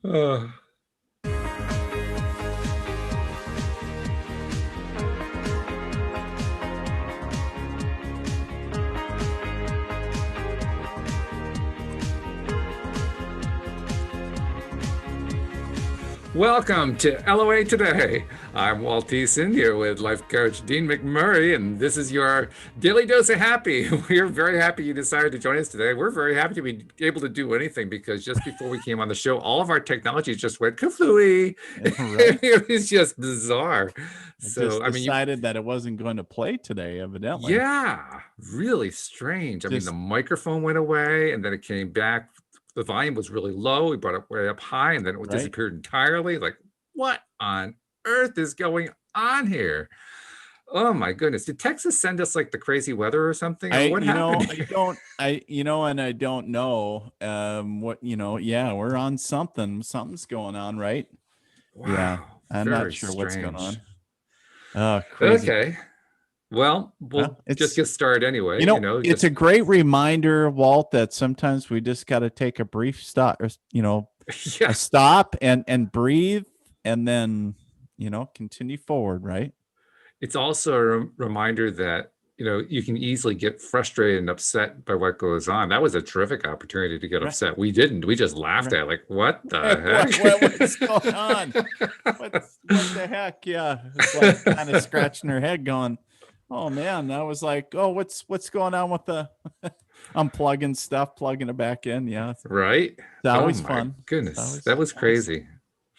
Uh, Welcome to LOA Today. I'm Walt Dean here with life coach Dean McMurray, and this is your daily dose of happy. We're very happy you decided to join us today. We're very happy to be able to do anything because just before we came on the show, all of our technology just went kaflooey. Right. It was just bizarre. I So, just I mean, decided that it wasn't going to play today, evidently. yeah, really strange. I mean, the Just microphone went away and then it came back. The volume was really low. We brought it way up high and then it right. disappeared entirely. Like, what on earth is going on here? Oh my goodness. Did Texas send us like the crazy weather or something? Or what happened here? and I don't know yeah, we're on something. Something's going on, right? Yeah. Wow, I'm not very sure what's going strange. on. Oh, crazy. Okay. Well, we'll Well, just get started anyway. it's a Just great reminder, Walt, that sometimes we just got to take a brief stop, or, a yeah. stop and breathe and then, continue forward, right? It's also a reminder that, you can easily get frustrated and upset by what goes on. That was a terrific opportunity to get Right. upset. We didn't. We just laughed Right. at it, like, what the What's going on? What the heck? Yeah. It's like kind of scratching her head going, oh man, I was like, oh, what's going on with the unplugging stuff, plugging it back in. Yeah. It's Right? Oh always my fun. It's goodness. That was always crazy.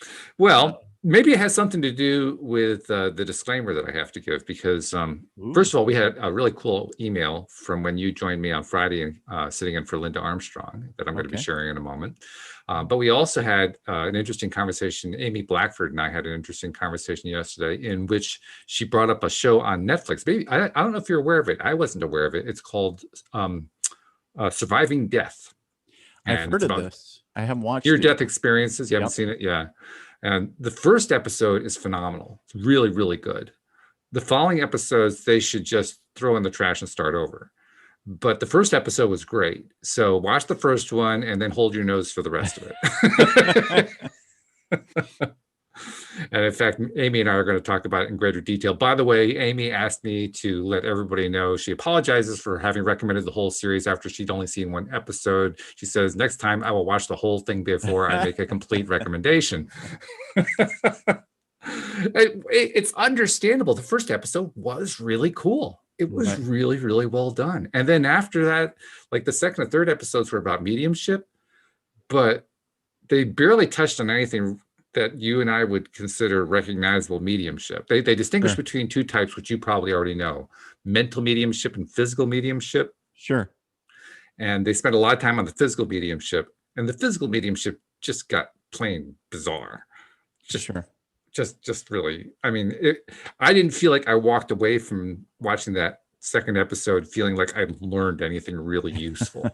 uh, Well, maybe it has something to do with the disclaimer that I have to give because, ooh, first of all, we had a really cool email from when you joined me on Friday, sitting in for Linda Armstrong that I'm going to be okay. sharing in a moment. But we also had an interesting conversation. Amy Blackford and I had an interesting conversation yesterday in which she brought up a show on Netflix. Maybe I don't know if you're aware of it. I wasn't aware of it. It's called Surviving Death, I've and heard it's of about this. I haven't watched it near-death yet. experiences. You haven't Yep. seen it? Yeah. And the first episode is phenomenal. It's really, really good. The following episodes, they should just throw in the trash and start over. But the first episode was great. So watch the first one and then hold your nose for the rest of it. And in fact, Amy and I are going to talk about it in greater detail. By the way, Amy asked me to let everybody know she apologizes for having recommended the whole series after she'd only seen one episode. She says, next time I will watch the whole thing before I make a complete recommendation. It's understandable. The first episode was really cool. It was Right. really, really well done. And then after that, like the second and third episodes were about mediumship, but they barely touched on anything that you and I would consider recognizable mediumship. They distinguish Sure. between two types, which you probably already know: mental mediumship and physical mediumship. Sure. And they spent a lot of time on the physical mediumship, and the physical mediumship just got plain bizarre. Just Sure. just really, I mean, I didn't feel like I walked away from watching that second episode feeling like I learned anything really useful.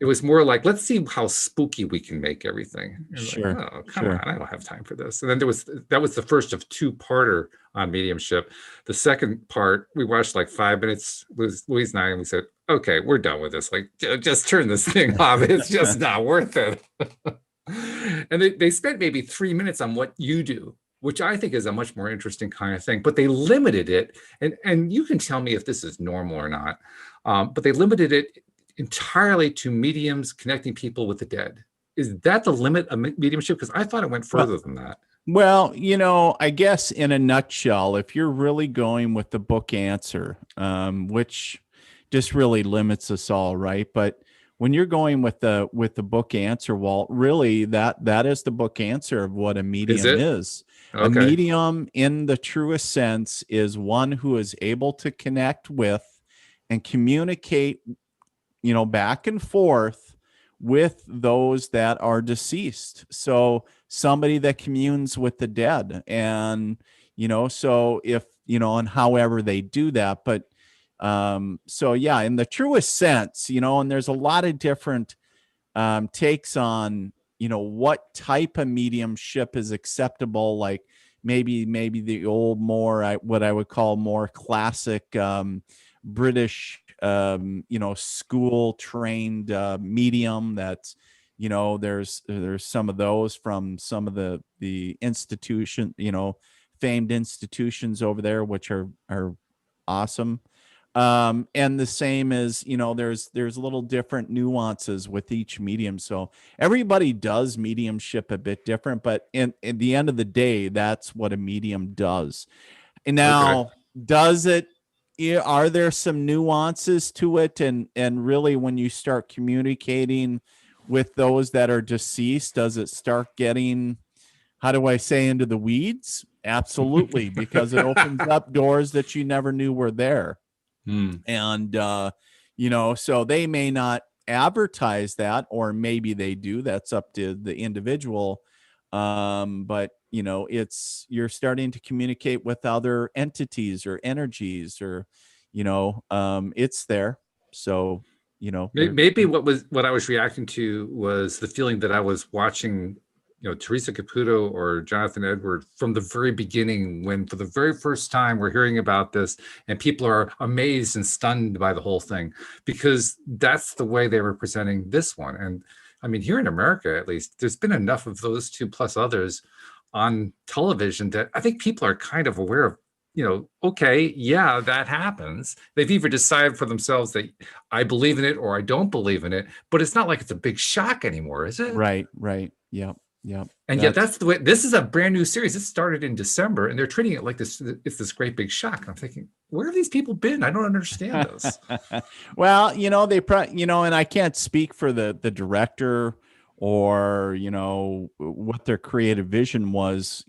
It was more like, let's see how spooky we can make everything. Like, Sure. oh, come Sure. on, I don't have time for this. And then that was the first of two-parter on mediumship. The second part we watched like 5 minutes was Louise and I, and we said, okay, we're done with this. Like, just turn this thing off. It's just not worth it. And they spent maybe 3 minutes on what you do, which I think is a much more interesting kind of thing. But they limited it, and you can tell me if this is normal or not. But they limited it entirely to mediums connecting people with the dead. Is that the limit of mediumship? Because I thought it went Well, further than that. well, I guess in a nutshell, if you're really going with the book answer, which just really limits us all, right? But when you're going with the book answer, Walt, really that is the book answer of what a Is medium it? is. A Okay. medium, in the truest sense, is one who is able to connect with and communicate, back and forth with those that are deceased. So somebody that communes with the dead. And, so if, and however they do that. But so yeah, in the truest sense, and there's a lot of different takes on, what type of mediumship is acceptable. Like maybe the old, what I would call more classic British school trained medium that's there's some of those from some of the institution, famed institutions over there, which are awesome. And the same as, there's little different nuances with each medium. So everybody does mediumship a bit different, but in the end of the day, that's what a medium does. And Okay. now, are there some nuances to it? And really, when you start communicating with those that are deceased, does it start getting, how do I say, into the weeds? Absolutely, because it opens up doors that you never knew were there. And so they may not advertise that, or maybe they do. That's up to the individual. But you're starting to communicate with other entities or energies, or it's there. So Maybe what I was reacting to was the feeling that I was watching, Teresa Caputo or Jonathan Edward from the very beginning, when for the very first time we're hearing about this and people are amazed and stunned by the whole thing, because that's the way they were presenting this one. And I mean, here in America, at least, there's been enough of those two plus others on television that I think people are kind of aware of, okay, yeah, that happens. They've either decided for themselves that I believe in it or I don't believe in it, but it's not like it's a big shock anymore, is it? Right. Yep. And yet that's the way. This is a brand new series. It started in December, and they're treating it like this. It's this great big shock. And I'm thinking, where have these people been? I don't understand this. Well, and I can't speak for the director or what their creative vision was,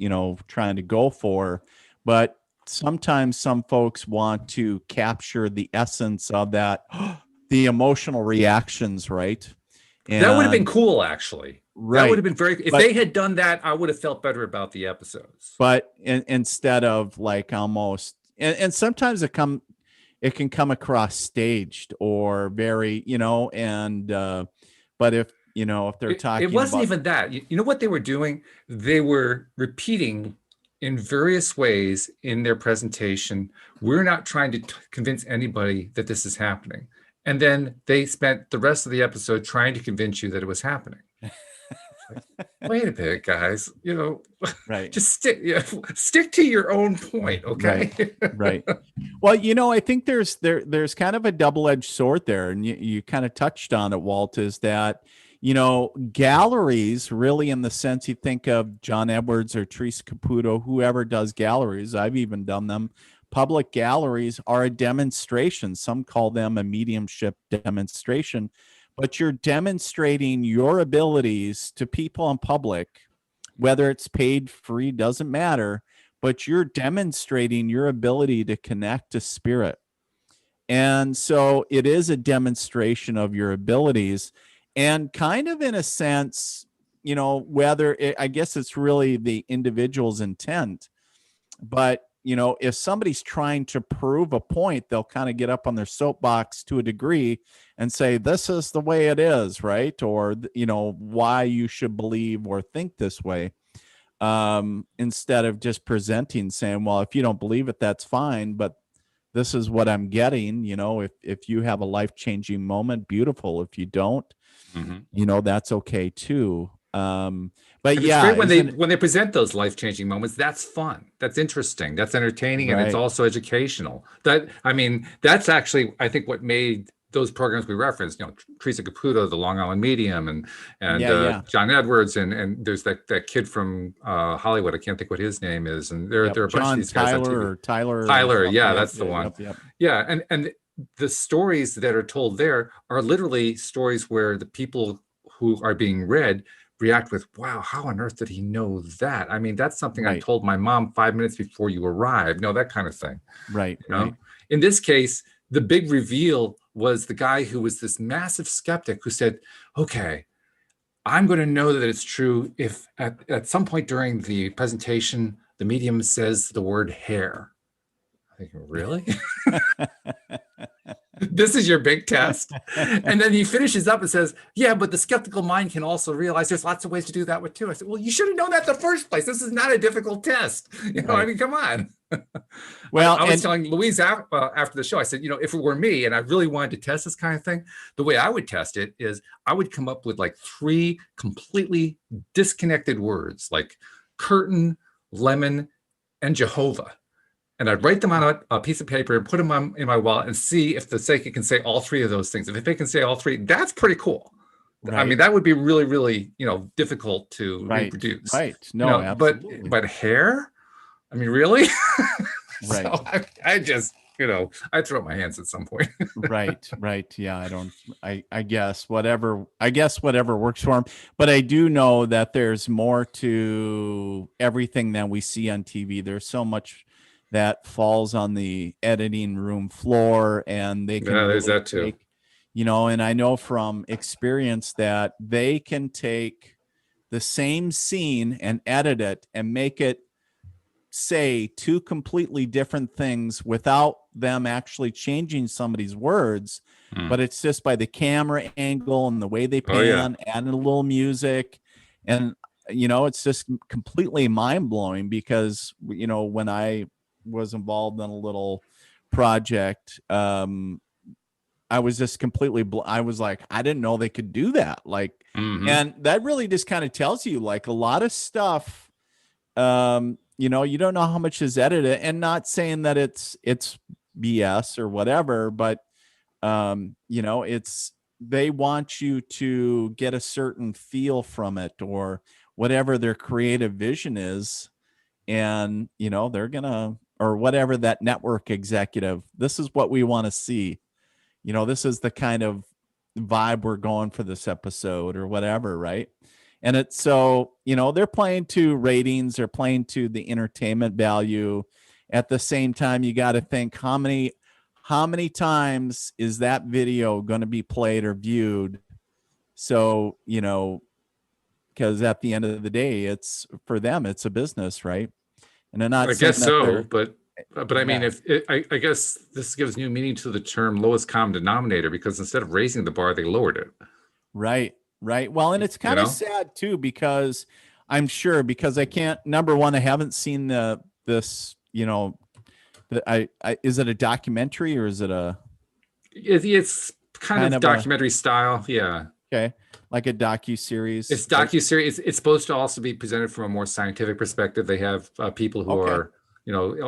trying to go for, but sometimes some folks want to capture the essence of that, the emotional reactions, right? And that would have been cool, actually. Right. That would have been if they had done that, I would have felt better about the episodes. But instead of like almost, and sometimes it can come across staged or very, but if they're talking, it wasn't even that. You know what they were doing? They were repeating in various ways in their presentation. We're not trying to convince anybody that this is happening. And then they spent the rest of the episode trying to convince you that it was happening. Wait a minute, guys. Right. Just stick to your own point, okay? Right. Well, I think there's kind of a double-edged sword there, and you kind of touched on it, Walt, is that galleries, really, in the sense you think of John Edwards or Teresa Caputo, whoever does galleries, I've even done them. Public galleries are a demonstration. Some call them a mediumship demonstration, but you're demonstrating your abilities to people in public, whether it's paid, free, doesn't matter, but you're demonstrating your ability to connect to spirit. And so it is a demonstration of your abilities, and kind of in a sense, I guess it's really the individual's intent, but if somebody's trying to prove a point, they'll kind of get up on their soapbox to a degree and say, this is the way it is, right? Or, why you should believe or think this way, instead of just presenting, saying, well, if you don't believe it, that's fine, but this is what I'm getting. If you have a life-changing moment, beautiful. If you don't, that's okay too. But and yeah, it's great when they present those life-changing moments. That's fun. That's interesting. That's entertaining, and it's also educational. That's actually, I think, what made those programs we referenced. Teresa Caputo, the Long Island Medium, and John Edwards, and there's that kid from Hollywood. I can't think what his name is. And there are a bunch of these guys. Tyler. Yeah, that's the one. Yeah, and the stories that are told there are literally stories where the people who are being read react with, wow, how on earth did he know that? I mean, that's something I told my mom 5 minutes before you arrived. That kind of thing. Right. In this case, the big reveal was the guy who was this massive skeptic who said, okay, I'm going to know that it's true if at some point during the presentation, the medium says the word hair. I think, really? This is your big test. And then he finishes up and says, yeah, but the skeptical mind can also realize there's lots of ways to do that with too. I said, well, you should have known that in the first place. This is not a difficult test. I Right. mean, come on. Well, I was and telling Louise after the show, I said, if it were me and I really wanted to test this kind of thing, the way I would test it is I would come up with like 3 completely disconnected words like curtain, lemon, and Jehovah. And I'd write them on a piece of paper and put them in my wallet and see if the psychic can say all 3 of those things. If they can say all 3, that's pretty cool. right. I mean, that would be really, really, difficult to Right. reproduce. Right. No, absolutely. But hair? I mean, really? Right. So I just, I throw up my hands at some point. Right. Yeah, I guess whatever works for him. But I do know that there's more to everything that we see on TV. There's so much that falls on the editing room floor, and they can there's that too. And I know from experience that they can take the same scene and edit it and make it say 2 completely different things without them actually changing somebody's words. But it's just by the camera angle and the way they pan, adding a little music. And, it's just completely mind blowing because, when I was involved in a little project, I was just completely, I was like, I didn't know they could do that. Like, and that really just kind of tells you like a lot of stuff, you don't know how much is edited, and not saying that it's BS or whatever, but, they want you to get a certain feel from it or whatever their creative vision is. And, they're gonna, or whatever that network executive, this is what we want to see. This is the kind of vibe we're going for this episode or whatever. Right. And it's so, they're playing to ratings, they're playing to the entertainment value. At the same time, you got to think how many times is that video going to be played or viewed? So, because at the end of the day, it's for them, it's a business, right? And they're not. I guess so, but I mean, I guess this gives new meaning to the term lowest common denominator, because instead of raising the bar, they lowered it. Right. Well, and it's kind of sad too, because I'm sure, because I can't. Number one, I haven't seen this. Is it a documentary or is it a? It's kind of documentary style, yeah. Okay, like a docu-series. It's docu-series. It's supposed to also be presented from a more scientific perspective. They have people who are,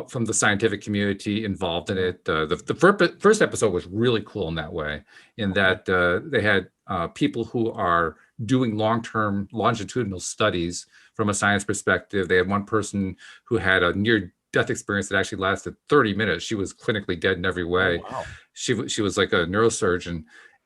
from the scientific community involved in it. The first episode was really cool in that way, in that they had people who are doing long-term longitudinal studies from a science perspective. They had one person who had a near-death experience that actually lasted 30 minutes. She was clinically dead in every way. Oh, wow. She was like a neurosurgeon,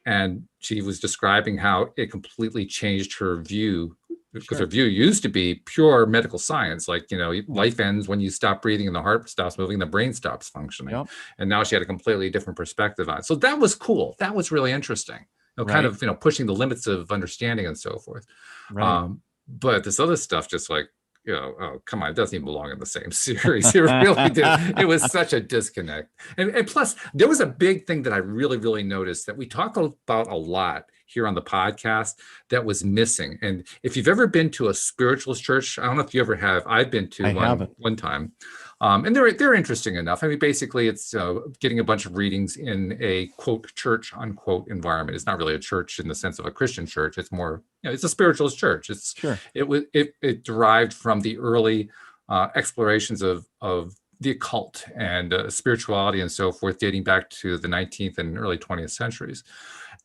and she was describing how it completely changed her view, because her view used to be pure medical science, like, life ends when you stop breathing and the heart stops moving, the brain stops functioning. Yep. And now she had a completely different perspective on it. So that was cool. That was really interesting. Kind of, pushing the limits of understanding and so forth. Right. But this other stuff, just like, oh, come on, it doesn't even belong in the same series. It really did. It was such a disconnect. And plus, there was a big thing that I really, really noticed that we talk about a lot here on the podcast that was missing. And if you've ever been to a spiritualist church, I don't know if you ever have. I've been to one time. And they're interesting enough. I mean, basically, it's getting a bunch of readings in a quote church unquote environment. It's not really a church in the sense of a Christian church. It's more, it's a spiritualist church. It derived from the early explorations of the occult and spirituality and so forth, dating back to the 19th and early 20th centuries.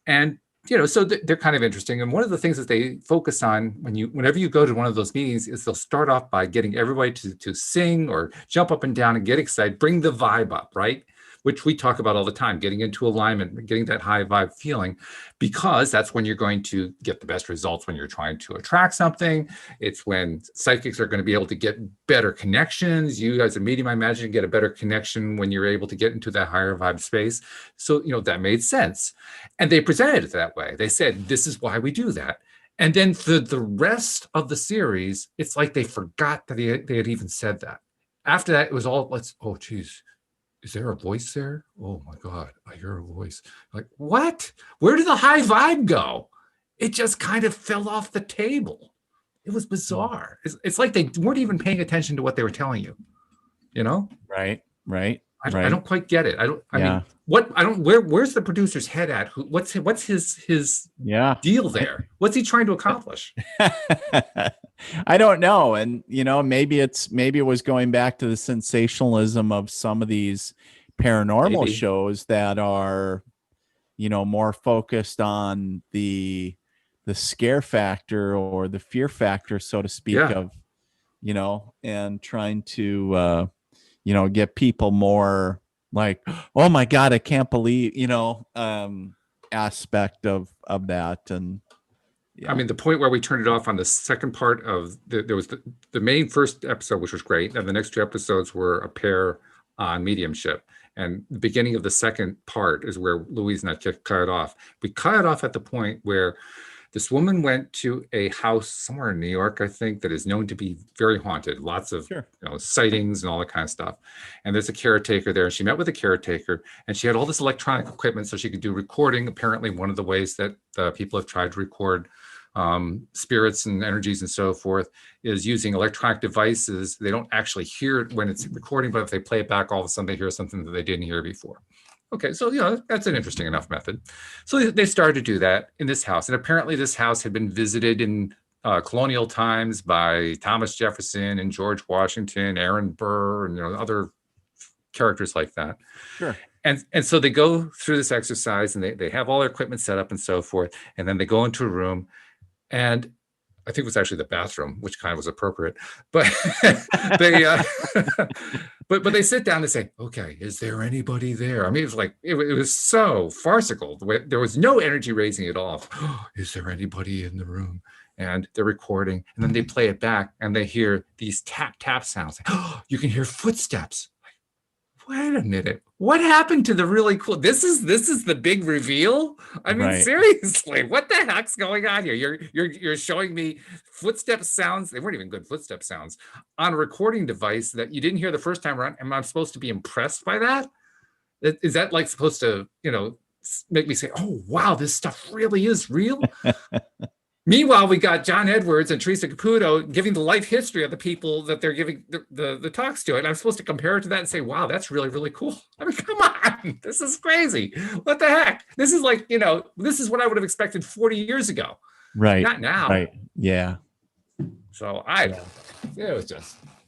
And so they're kind of interesting. And one of the things that they focus on whenever you go to one of those meetings is they'll start off by getting everybody to sing or jump up and down and get excited, bring the vibe up, right? Which we talk about all the time, getting into alignment, getting that high vibe feeling, because that's when you're going to get the best results when you're trying to attract something. It's when psychics are going to be able to get better connections. You as a medium, I imagine, get a better connection when you're able to get into that higher vibe space. So, that made sense. And they presented it that way. They said, this is why we do that. And then for the rest of the series, it's like they forgot that they had even said that. After that, it was all, oh, geez. is there a voice there? Oh my God, I hear a voice. Like, what? Where did the high vibe go? It just kind of fell off the table. It was bizarre. It's like they weren't even paying attention to what they were telling you. You know? Right. I don't quite get it. I Yeah. mean, where's the producer's head at? What's his Yeah. deal there? What's he trying to accomplish? I don't know. And, maybe it was going back to the sensationalism of some of these paranormal Maybe. shows that are, more focused on the scare factor or the fear factor, so to speak, Yeah. of, and trying to, get people more like, oh my God, I can't believe, aspect of that. And yeah. I mean, the point where we turned it off on the second part of there was the main first episode, which was great, and the next two episodes were a pair on mediumship. And the beginning of the second part is where Louise and I cut it off. We cut it off at the point where this woman went to a house somewhere in New York, I think, that is known to be very haunted. Lots of sightings and all that kind of stuff. And there's a caretaker there. And she met with a caretaker, and she had all this electronic equipment so she could do recording. Apparently, one of the ways that people have tried to record spirits and energies and so forth is using electronic devices. They don't actually hear it when it's recording, but if they play it back, all of a sudden they hear something that they didn't hear before. Okay, so that's an interesting enough method. So they started to do that in this house, and apparently this house had been visited in colonial times by Thomas Jefferson and George Washington, Aaron Burr, and other characters like that. Sure. And so they go through this exercise, and they have all their equipment set up and so forth, and then they go into a room, and I think it was actually the bathroom, which kind of was appropriate, but they but they sit down and say, okay, is there anybody there? I mean, it was so farcical. There was no energy raising at all. Is there anybody in the room? And they're recording, and then they play it back, and they hear these tap sounds. You can hear footsteps. Wait a minute, what happened to the really cool? This is the big reveal. I mean, Right. Seriously, what the heck's going on here? You're showing me footstep sounds. They weren't even good footstep sounds on a recording device that you didn't hear the first time around. Am I supposed to be impressed by that? Is that like supposed to, make me say, oh wow, this stuff really is real? Meanwhile, we got John Edwards and Teresa Caputo giving the life history of the people that they're giving the talks to. And I'm supposed to compare it to that and say, wow, that's really, really cool. I mean, come on, this is crazy. What the heck? This is like, this is what I would have expected 40 years ago. Right. Not now. Right. Yeah. So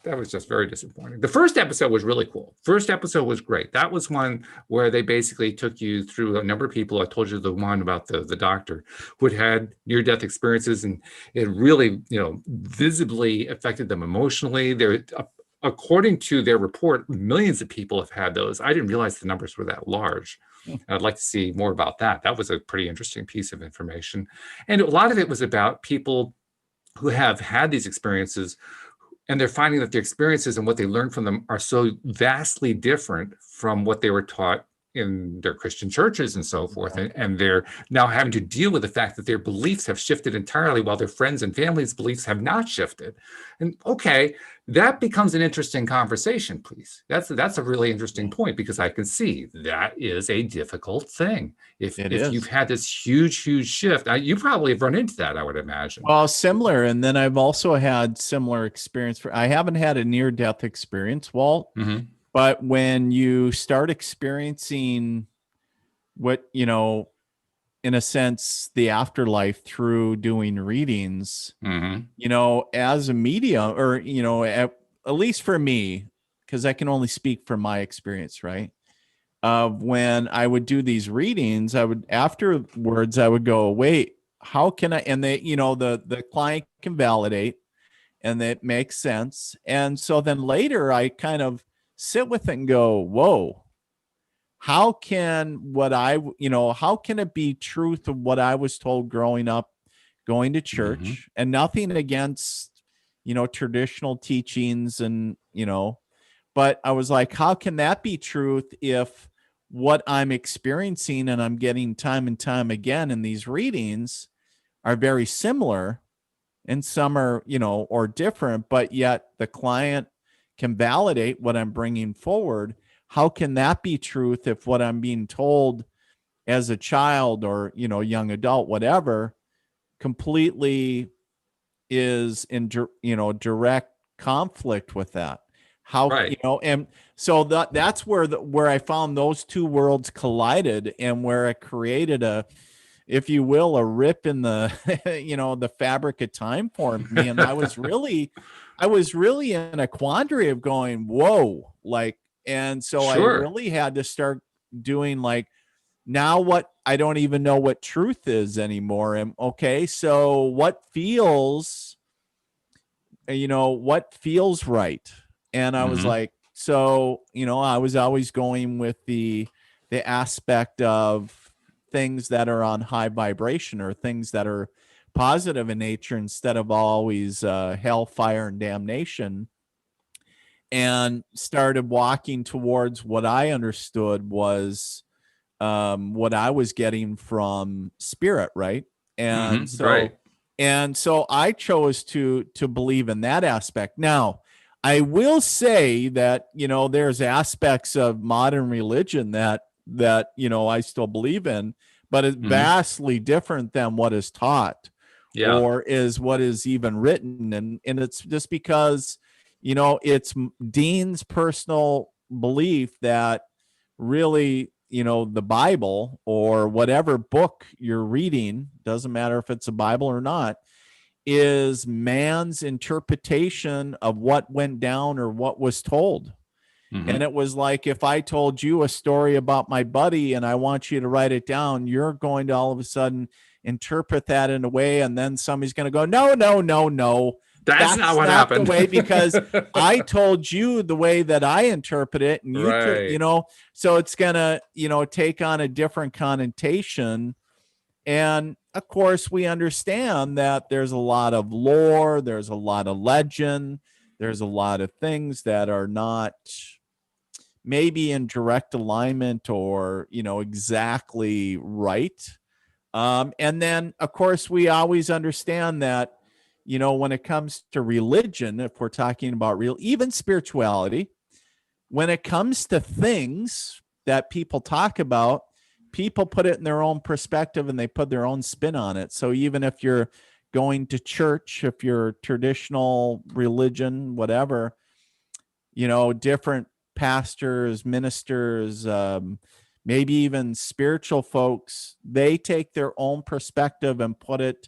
that was just very disappointing. The first episode was really cool. First episode was great. That was one where they basically took you through a number of people. I told you the one about the doctor who had near-death experiences, and it really, visibly affected them emotionally. According to their report, millions of people have had those. I didn't realize the numbers were that large. I'd like to see more about that. That was a pretty interesting piece of information. And a lot of it was about people who have had these experiences, and they're finding that their experiences and what they learned from them are so vastly different from what they were taught in their Christian churches and so forth. And they're now having to deal with the fact that their beliefs have shifted entirely while their friends' and families' beliefs have not shifted. And okay, that becomes an interesting conversation, please. That's a really interesting point, because I can see that is a difficult thing. If you've had this huge shift, you probably have run into that, I would imagine. Well, similar. And then I've also had similar experience. I haven't had a near-death experience, Walt. Mm-hmm. But when you start experiencing what, in a sense, the afterlife through doing readings, as a medium, or, at least for me, because I can only speak from my experience, right? When I would do these readings, afterwards, I would go, wait, how can I, and they, the client can validate, and that makes sense. And so then later I kind of sit with it and go, whoa, how can it be truth of what I was told growing up, going to church, and nothing against, traditional teachings and, but I was like, how can that be truth if what I'm experiencing and I'm getting time and time again in these readings are very similar, and some are, or different, but yet the client can validate what I'm bringing forward. how can that be truth if what I'm being told as a child or, young adult, whatever, completely is in, direct conflict with that? How, Right. and so that's where I found those two worlds collided, and where it created a, if you will, a rip in the, the fabric of time for me. And I was really in a quandary of going, whoa, like, and so I Sure. really had to start doing, like, now what, I don't even know what truth is anymore. And okay, so what feels right? And I was Hmm. like, so, I was always going with the aspect of things that are on high vibration, or things that are positive in nature, instead of always hellfire and damnation, and started walking towards what I understood was what I was getting from spirit, right? And Hmm. Right. so I chose to believe in that aspect. Now, I will say that, there's aspects of modern religion that I still believe in, but it's Hmm. vastly different than what is taught, Yeah. or is what is even written. And it's just because, it's Dean's personal belief that really, the Bible, or whatever book you're reading, doesn't matter if it's a Bible or not, is man's interpretation of what went down or what was told. And Hmm. it was like, if I told you a story about my buddy and I want you to write it down, you're going to all of a sudden interpret that in a way, and then somebody's going to go, no, no, no, no, That's not that's what not the happened. way, because I told you the way that I interpret it, and you took, Right. so it's going to, take on a different connotation. And of course, we understand that there's a lot of lore, there's a lot of legend, there's a lot of things that are not maybe in direct alignment, or, exactly right. And then, of course, we always understand that, when it comes to religion, if we're talking about real, even spirituality, when it comes to things that people talk about, people put it in their own perspective and they put their own spin on it. So even if you're going to church, if you're traditional religion, whatever, different pastors, ministers, maybe even spiritual folks, they take their own perspective and put it,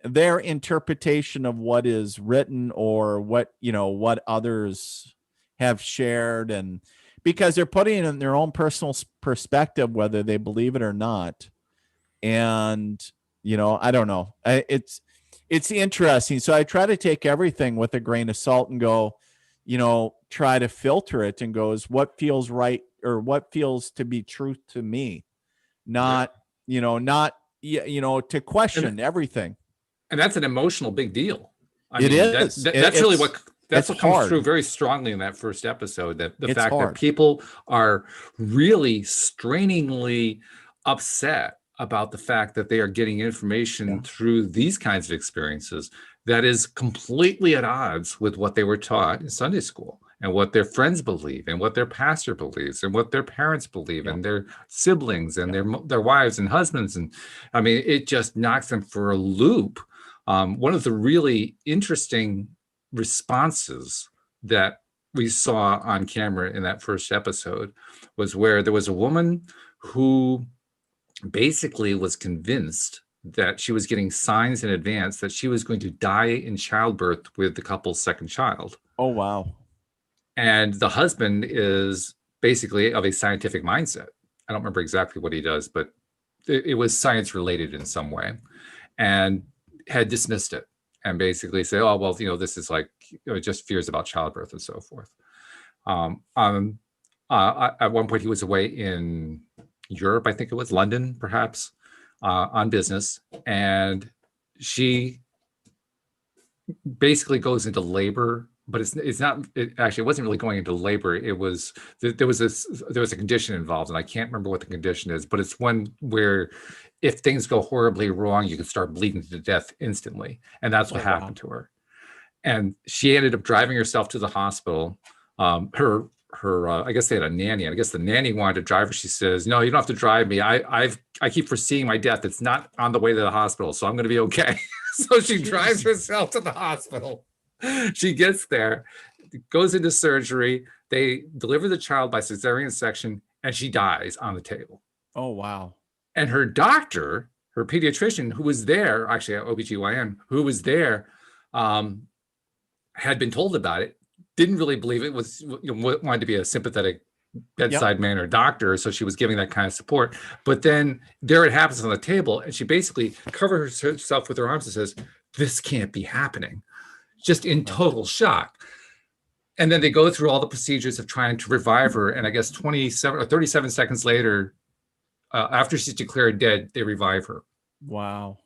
their interpretation of what is written, or what others have shared, and because they're putting it in their own personal perspective, whether they believe it or not. And I don't know, it's interesting. So I try to take everything with a grain of salt and go, try to filter it and goes, what feels right, or what feels to be truth to me, Yeah. not, not, to And question everything. and that's an emotional big deal. I It mean, is. that's really what It's comes through hard. very strongly in that first episode. That the It's fact that hard. people are really strainingly upset about the fact that they are getting information Yeah. through these kinds of experiences that is completely at odds with what they were taught in Sunday school, and what their friends believe, and what their pastor believes, and what their parents believe, Yeah. and their siblings, and Yeah. their wives and husbands. And I mean, it just knocks them for a loop. One of the really interesting responses that we saw on camera in that first episode was where there was a woman who basically was convinced that she was getting signs in advance that she was going to die in childbirth with the couple's second child. Oh, wow. And the husband is basically of a scientific mindset. I don't remember exactly what he does, but it was science related in some way, and had dismissed it, and basically say, oh, well, this is like, just fears about childbirth and so forth. Um, um, at one point, he was away in Europe, I think it was London, perhaps, on business. And she basically goes into labor, but it's not, actually, it wasn't really going into labor. It was, there was a condition involved, and I can't remember what the condition is, but it's one where if things go horribly wrong, you can start bleeding to death instantly. And that's Oh, what wow. happened to her. And she ended up driving herself to the hospital. Her I guess they had a nanny. I guess the nanny wanted to drive her. She says, "No, you don't have to drive me. I keep foreseeing my death. It's not on the way to the hospital, so I'm going to be okay." So she drives herself to the hospital. She gets there, goes into surgery. They deliver the child by cesarean section, and she dies on the table. Oh, wow. And her doctor, her pediatrician, who was there, actually OBGYN, who was there, had been told about it, didn't really believe it, was wanted to be a sympathetic bedside manner doctor, so she was giving that kind of support. But then there it happens on the table, and she basically covers herself with her arms and says, "This can't be happening," just in total shock. And then they go through all the procedures of trying to revive her, and I guess 27 or 37 seconds later, after she's declared dead, they revive her. Wow.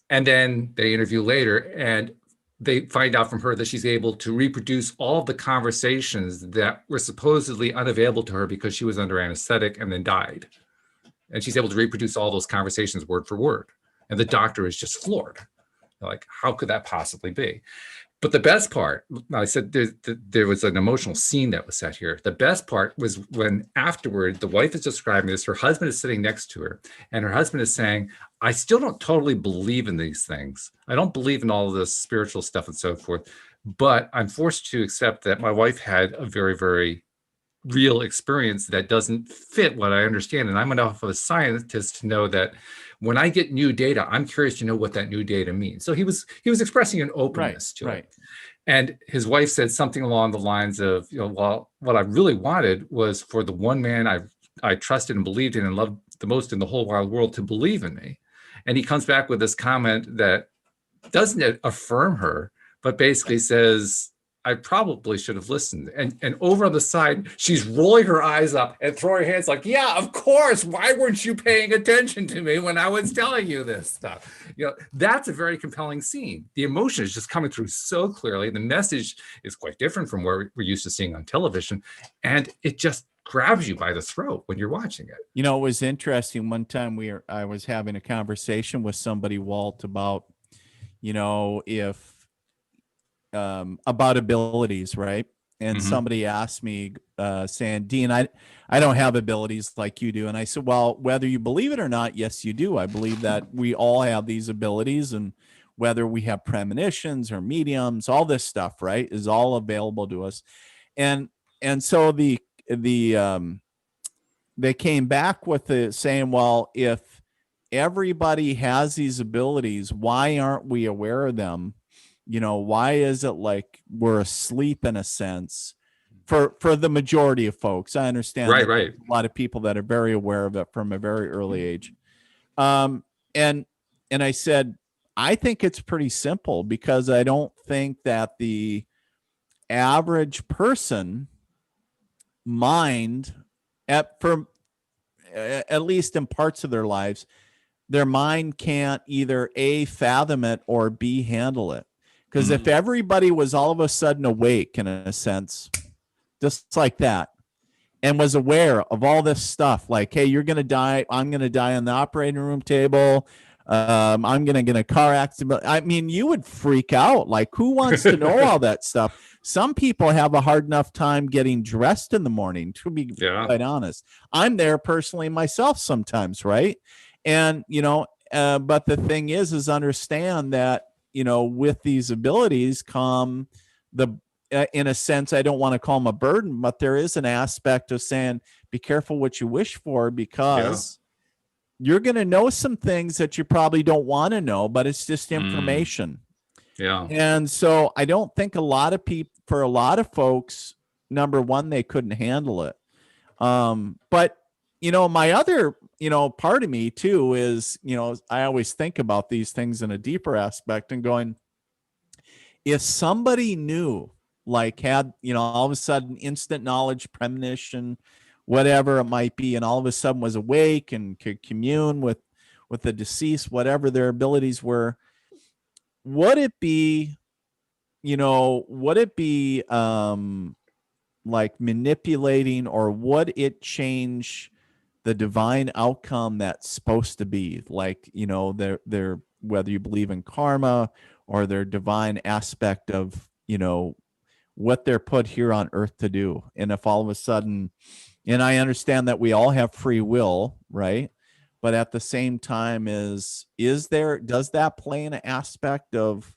And then they interview later, and they find out from her that she's able to reproduce all of the conversations that were supposedly unavailable to her because she was under anesthetic and then died. And she's able to reproduce all those conversations word for word. And the doctor is just floored. Like, how could that possibly be? But the best part, I said there was an emotional scene that was set here. The best part was when afterward, the wife is describing this, her husband is sitting next to her, and her husband is saying, "I still don't totally believe in these things. I don't believe in all of this spiritual stuff and so forth, but I'm forced to accept that my wife had a very, very real experience that doesn't fit what I understand. And I'm enough of a scientist to know that when I get new data, I'm curious to know what that new data means." So he was expressing an openness to it. And his wife said something along the lines of, well, what I really wanted was for the one man I trusted and believed in and loved the most in the whole wide world to believe in me. And he comes back with this comment that doesn't affirm her, but basically says, "I probably should have listened." And over on the side, she's rolling her eyes up and throwing her hands like, "Yeah, of course. Why weren't you paying attention to me when I was telling you this stuff?" That's a very compelling scene. The emotion is just coming through so clearly. The message is quite different from what we're used to seeing on television. And it just grabs you by the throat when you're watching it. It was interesting. One time I was having a conversation with somebody, Walt, about, if about abilities, right? And somebody asked me, saying, "Dean, I don't have abilities like you do." And I said, "Well, whether you believe it or not, yes, you do. I believe that we all have these abilities, and whether we have premonitions or mediums, all this stuff, right, is all available to us." And so they came back with it saying, "Well, if everybody has these abilities, why aren't we aware of them? Why is it like we're asleep in a sense for the majority of folks?" I understand right. A lot of people that are very aware of it from a very early age. And I said, I think it's pretty simple, because I don't think that the average person mind, at least in parts of their lives, their mind can't either A, fathom it, or B, handle it. Because if everybody was all of a sudden awake, in a sense, just like that, and was aware of all this stuff, like, hey, you're going to die, I'm going to die on the operating room table, I'm going to get a car accident. I mean, you would freak out. Like, who wants to know all that stuff? Some people have a hard enough time getting dressed in the morning, to be quite honest. I'm there personally myself sometimes, right? And, but the thing is understand that, with these abilities come in a sense, I don't want to call them a burden, but there is an aspect of saying, be careful what you wish for, because you're going to know some things that you probably don't want to know, but it's just information. Yeah. And so I don't think for a lot of folks, number one, they couldn't handle it. But my other, part of me too is, I always think about these things in a deeper aspect and going, if somebody knew, like had, all of a sudden instant knowledge, premonition, whatever it might be, and all of a sudden was awake and could commune with the deceased, whatever their abilities were, would it be like manipulating, or would it change the divine outcome that's supposed to be, like, their whether you believe in karma or their divine aspect of, what they're put here on earth to do. And if all of a sudden, and I understand that we all have free will, right? But at the same time, does that play an aspect of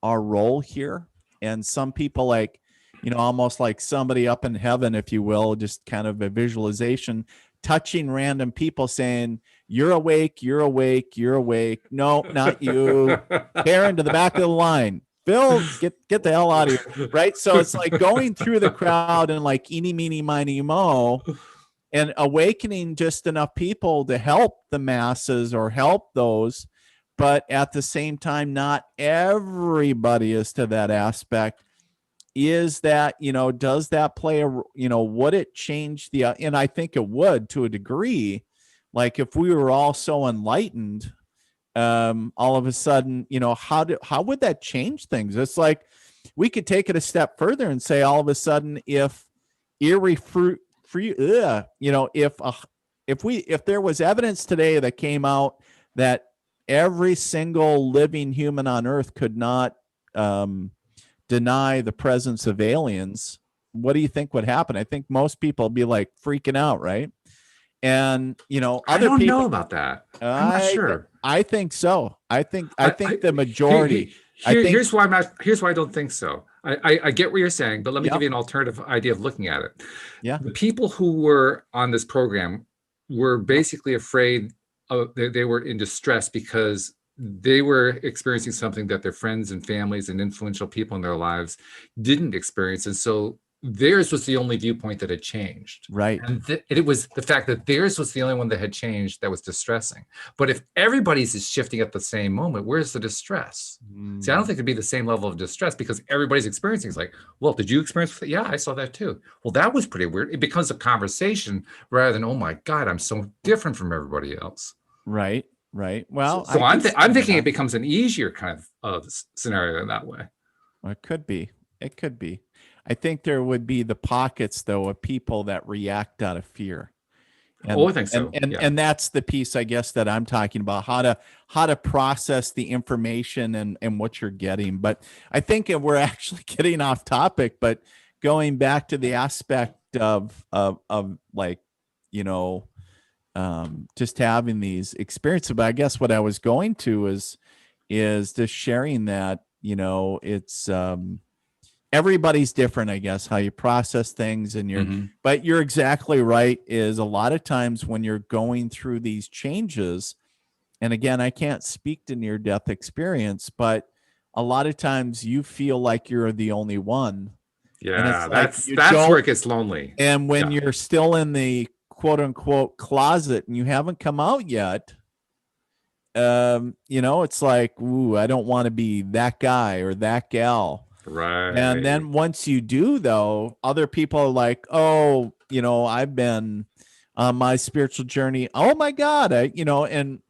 our role here? And some people, like, almost like somebody up in heaven, if you will, just kind of a visualization, touching random people saying, you're awake, you're awake, you're awake. No, not you. Karen, to the back of the line. Phil, get the hell out of here. Right. So it's like going through the crowd and like eeny, meeny, miny, mo, and awakening just enough people to help the masses or help those. But at the same time, not everybody is to that aspect. Is that, does that play would it change and I think it would to a degree. Like if we were all so enlightened, all of a sudden, how would that change things? It's like we could take it a step further and say all of a sudden, if if there was evidence today that came out that every single living human on earth could not deny the presence of aliens, what do you think would happen? I think most people would be like freaking out, right? And I don't know about that. I'm not sure. I think so. I think the majority. Here's why I don't think so. I get what you're saying, but let me give you an alternative idea of looking at it. Yeah. The people who were on this program were basically afraid they were in distress because they were experiencing something that their friends and families and influential people in their lives didn't experience. And so theirs was the only viewpoint that had changed. Right. And it was the fact that theirs was the only one that had changed that was distressing. But if everybody's is shifting at the same moment, where's the distress? See, I don't think it'd be the same level of distress because everybody's experiencing. It's like, well, did you experience it? Yeah, I saw that too. Well, that was pretty weird. It becomes a conversation rather than, oh my God, I'm so different from everybody else. Right. Right. Well, so I'm thinking it becomes an easier kind of scenario in that way. Well, it could be. It could be. I think there would be the pockets, though, of people that react out of fear. And, I think so. And that's the piece, I guess, that I'm talking about, how to process the information and what you're getting. But I think we're actually getting off topic, but going back to the aspect of like, just having these experiences. But I guess what I was going to is just sharing that, it's everybody's different, I guess, how you process things. And but you're exactly right, is a lot of times when you're going through these changes, and again, I can't speak to near-death experience, but a lot of times you feel like you're the only one. Yeah, that's where it gets lonely. And when you're still in the quote unquote closet and you haven't come out yet, it's like, ooh, I don't want to be that guy or that gal. Right. And then once you do, though, other people are like, oh, I've been on my spiritual journey. Oh my God.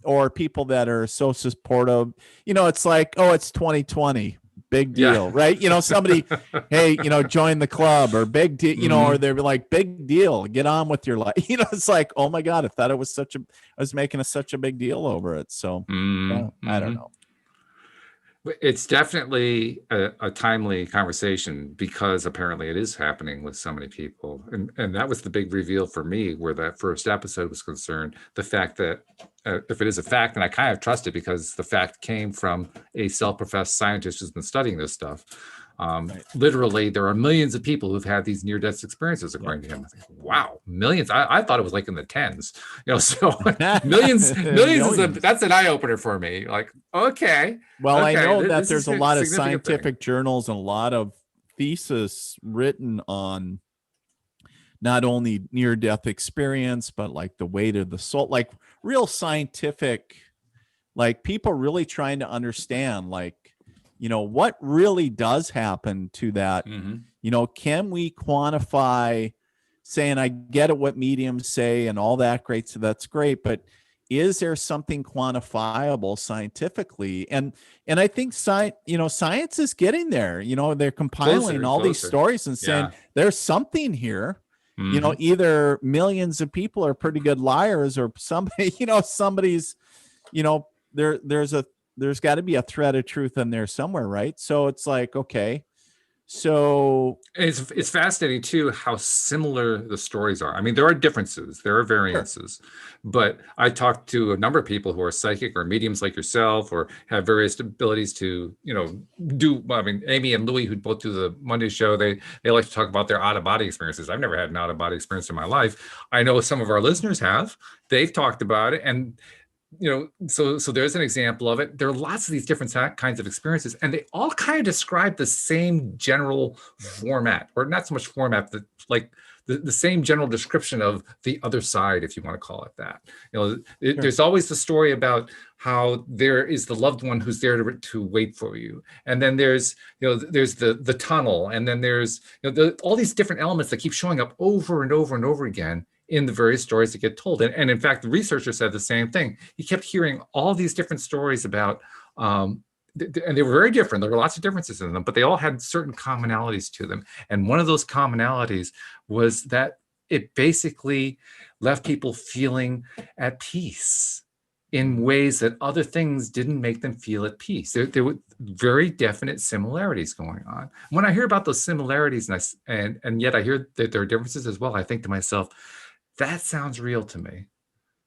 Or people that are so supportive, it's like, oh, it's 2020. Big deal, right? Somebody, hey, join the club, or big deal, or they're like, big deal, get on with your life. It's like, oh my God, I thought it was I was making such a big deal over it. So I don't know. It's definitely a timely conversation because apparently it is happening with so many people. And that was the big reveal for me where that first episode was concerned. The fact that if it is a fact, and I kind of trust it because the fact came from a self-professed scientist who's been studying this stuff. Literally, there are millions of people who've had these near-death experiences, according to him. I think, wow, millions! I thought it was like in the tens. So millions that's an eye opener for me. Like, okay. Well, I know that there's a lot of scientific journals and a lot of thesis written on not only near-death experience, but like the weight of the soul, like real scientific, like people really trying to understand, like, what really does happen to that. Can we quantify, saying, I get it, what mediums say and all that, great, so that's great, but is there something quantifiable scientifically? And I think science is getting there. They're compiling all these stories and saying there's something here. Either millions of people are pretty good liars, or somebody, somebody's, there's got to be a thread of truth in there somewhere, right? So it's like, okay, So It's fascinating too how similar the stories are. I mean, there are differences, there are sure. variances, but I talked to a number of people who are psychic or mediums like yourself, or have various abilities to, do. I mean, Amy and Louie, who both do the Monday show, they like to talk about their out of body experiences. I've never had an out of body experience in my life. I know some of our listeners have. They've talked about it, and so there's an example of it. There are lots of these different kinds of experiences, and they all kind of describe the same general format, or not so much format, but like the same general description of the other side, if you want to call it that. Sure. There's always the story about how there is the loved one who's there to wait for you, and then there's the tunnel, and then there's all these different elements that keep showing up over and over and over again in the various stories that get told. And in fact, the researcher said the same thing. He kept hearing all these different stories about, and they were very different. There were lots of differences in them, but they all had certain commonalities to them. And one of those commonalities was that it basically left people feeling at peace in ways that other things didn't make them feel at peace. There were very definite similarities going on. When I hear about those similarities, and yet I hear that there are differences as well, I think to myself, that sounds real to me.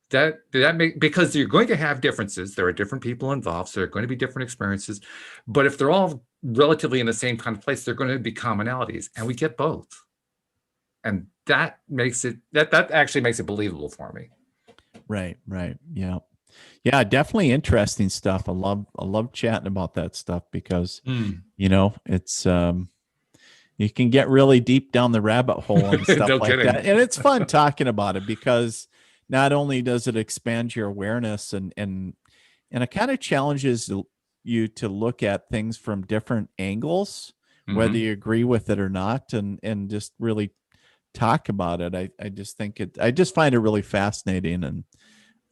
Because you're going to have differences. There are different people involved, so there are going to be different experiences. But if they're all relatively in the same kind of place, they're going to be commonalities, and we get both. And that actually makes it believable for me. Right. Yeah. Yeah, definitely interesting stuff. I love chatting about that stuff because it's you can get really deep down the rabbit hole and stuff No like kidding. that. And it's fun talking about it because not only does it expand your awareness and it kind of challenges you to look at things from different angles, whether you agree with it or not, and just really talk about it. I just think I just find it really fascinating.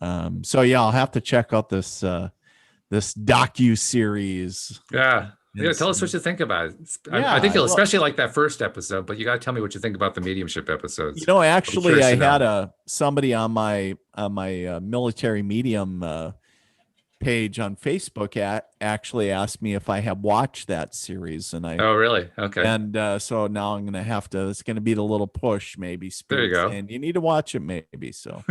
And so yeah, I'll have to check out this docu series. Yeah. Tell us what you think about it. I think you'll especially like that first episode, but you got to tell me what you think about the mediumship episodes. Actually, I had somebody on my military medium page on Facebook actually asked me if I have watched that series, and Oh, really? Okay. And so now I'm going to have to. It's going to be the little push, maybe. There you go. And you need to watch it, maybe. So,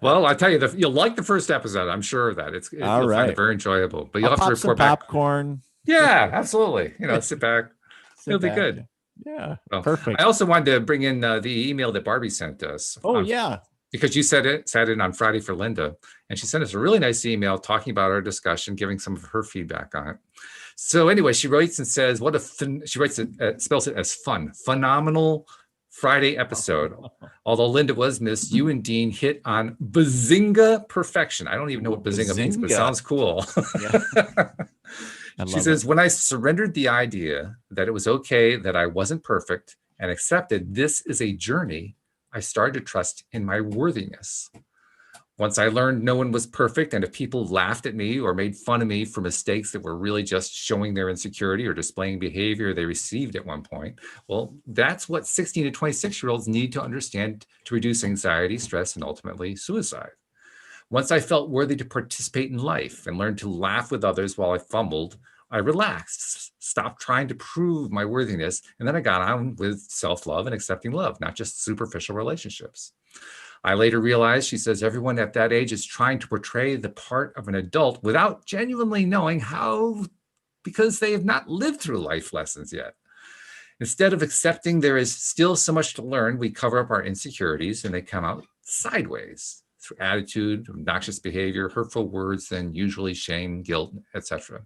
well, I tell you, you'll like the first episode. I'm sure of that. You'll find it very enjoyable. But you'll have to report back. Popcorn. Yeah, absolutely. Sit back. It'll be good. Yeah, perfect. I also wanted to bring in the email that Barbie sent us. Oh, yeah. Because you sat in on Friday for Linda, and she sent us a really nice email talking about our discussion, giving some of her feedback on it. So anyway, she writes and says, she writes it, spells it as fun, phenomenal Friday episode. Although Linda was missed, you and Dean hit on bazinga perfection. I don't even know what bazinga means, but it sounds cool. Yeah. She says, when I surrendered the idea that it was okay that I wasn't perfect and accepted this is a journey, I started to trust in my worthiness. Once I learned no one was perfect, and if people laughed at me or made fun of me for mistakes that were really just showing their insecurity or displaying behavior they received at one point, well, that's what 16 to 26-year-olds need to understand to reduce anxiety, stress, and ultimately suicide. Once I felt worthy to participate in life and learned to laugh with others while I fumbled, I relaxed, stopped trying to prove my worthiness, and then I got on with self-love and accepting love, not just superficial relationships. I later realized, she says, everyone at that age is trying to portray the part of an adult without genuinely knowing how, because they have not lived through life lessons yet. Instead of accepting there is still so much to learn, we cover up our insecurities and they come out sideways through attitude, obnoxious behavior, hurtful words, and usually shame, guilt, etc.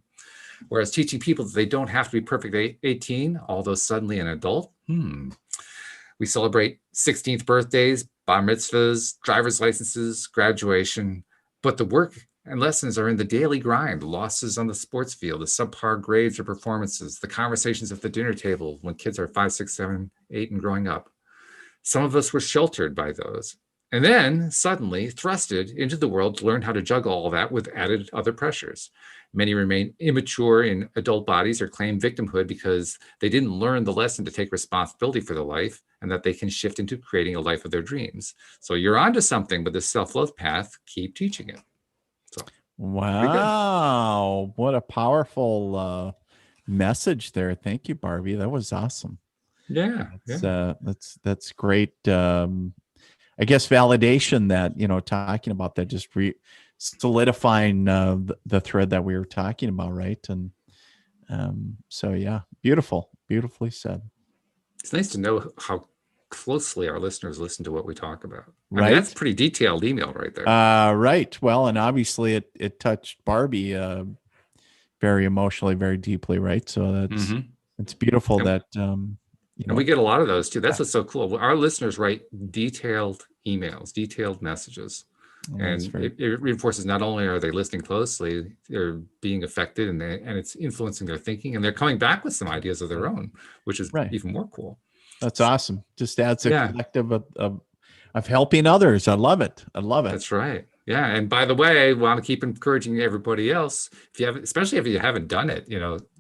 Whereas teaching people that they don't have to be perfect at 18, although suddenly an adult, we celebrate 16th birthdays, bar mitzvahs, driver's licenses, graduation, but the work and lessons are in the daily grind, losses on the sports field, the subpar grades or performances, the conversations at the dinner table when kids are 5, 6, 7, 8 and growing up. Some of us were sheltered by those, and then suddenly thrusted into the world to learn how to juggle all that with added other pressures. Many remain immature in adult bodies or claim victimhood because they didn't learn the lesson to take responsibility for their life and that they can shift into creating a life of their dreams. So you're onto something with this self-love path. Keep teaching it. So, wow, what a powerful message there. Thank you, Barbie. That was awesome. Yeah. That's great. I guess validation that, talking about that, just solidifying the thread that we were talking about, right? And so yeah, beautifully said. It's nice to know how closely our listeners listen to what we talk about. I Right. mean, that's a pretty detailed email right there. Right. Well, and obviously it touched Barbie very emotionally, very deeply, right? So it's beautiful that and we get a lot of those too. That's what's so cool. Our listeners write detailed emails, detailed messages. And it reinforces not only are they listening closely, they're being affected and it's influencing their thinking, and they're coming back with some ideas of their own, which is even more cool. That's awesome. Just adds a collective of helping others. I love it. That's right. Yeah. And by the way, I want to keep encouraging everybody else, especially if you haven't done it,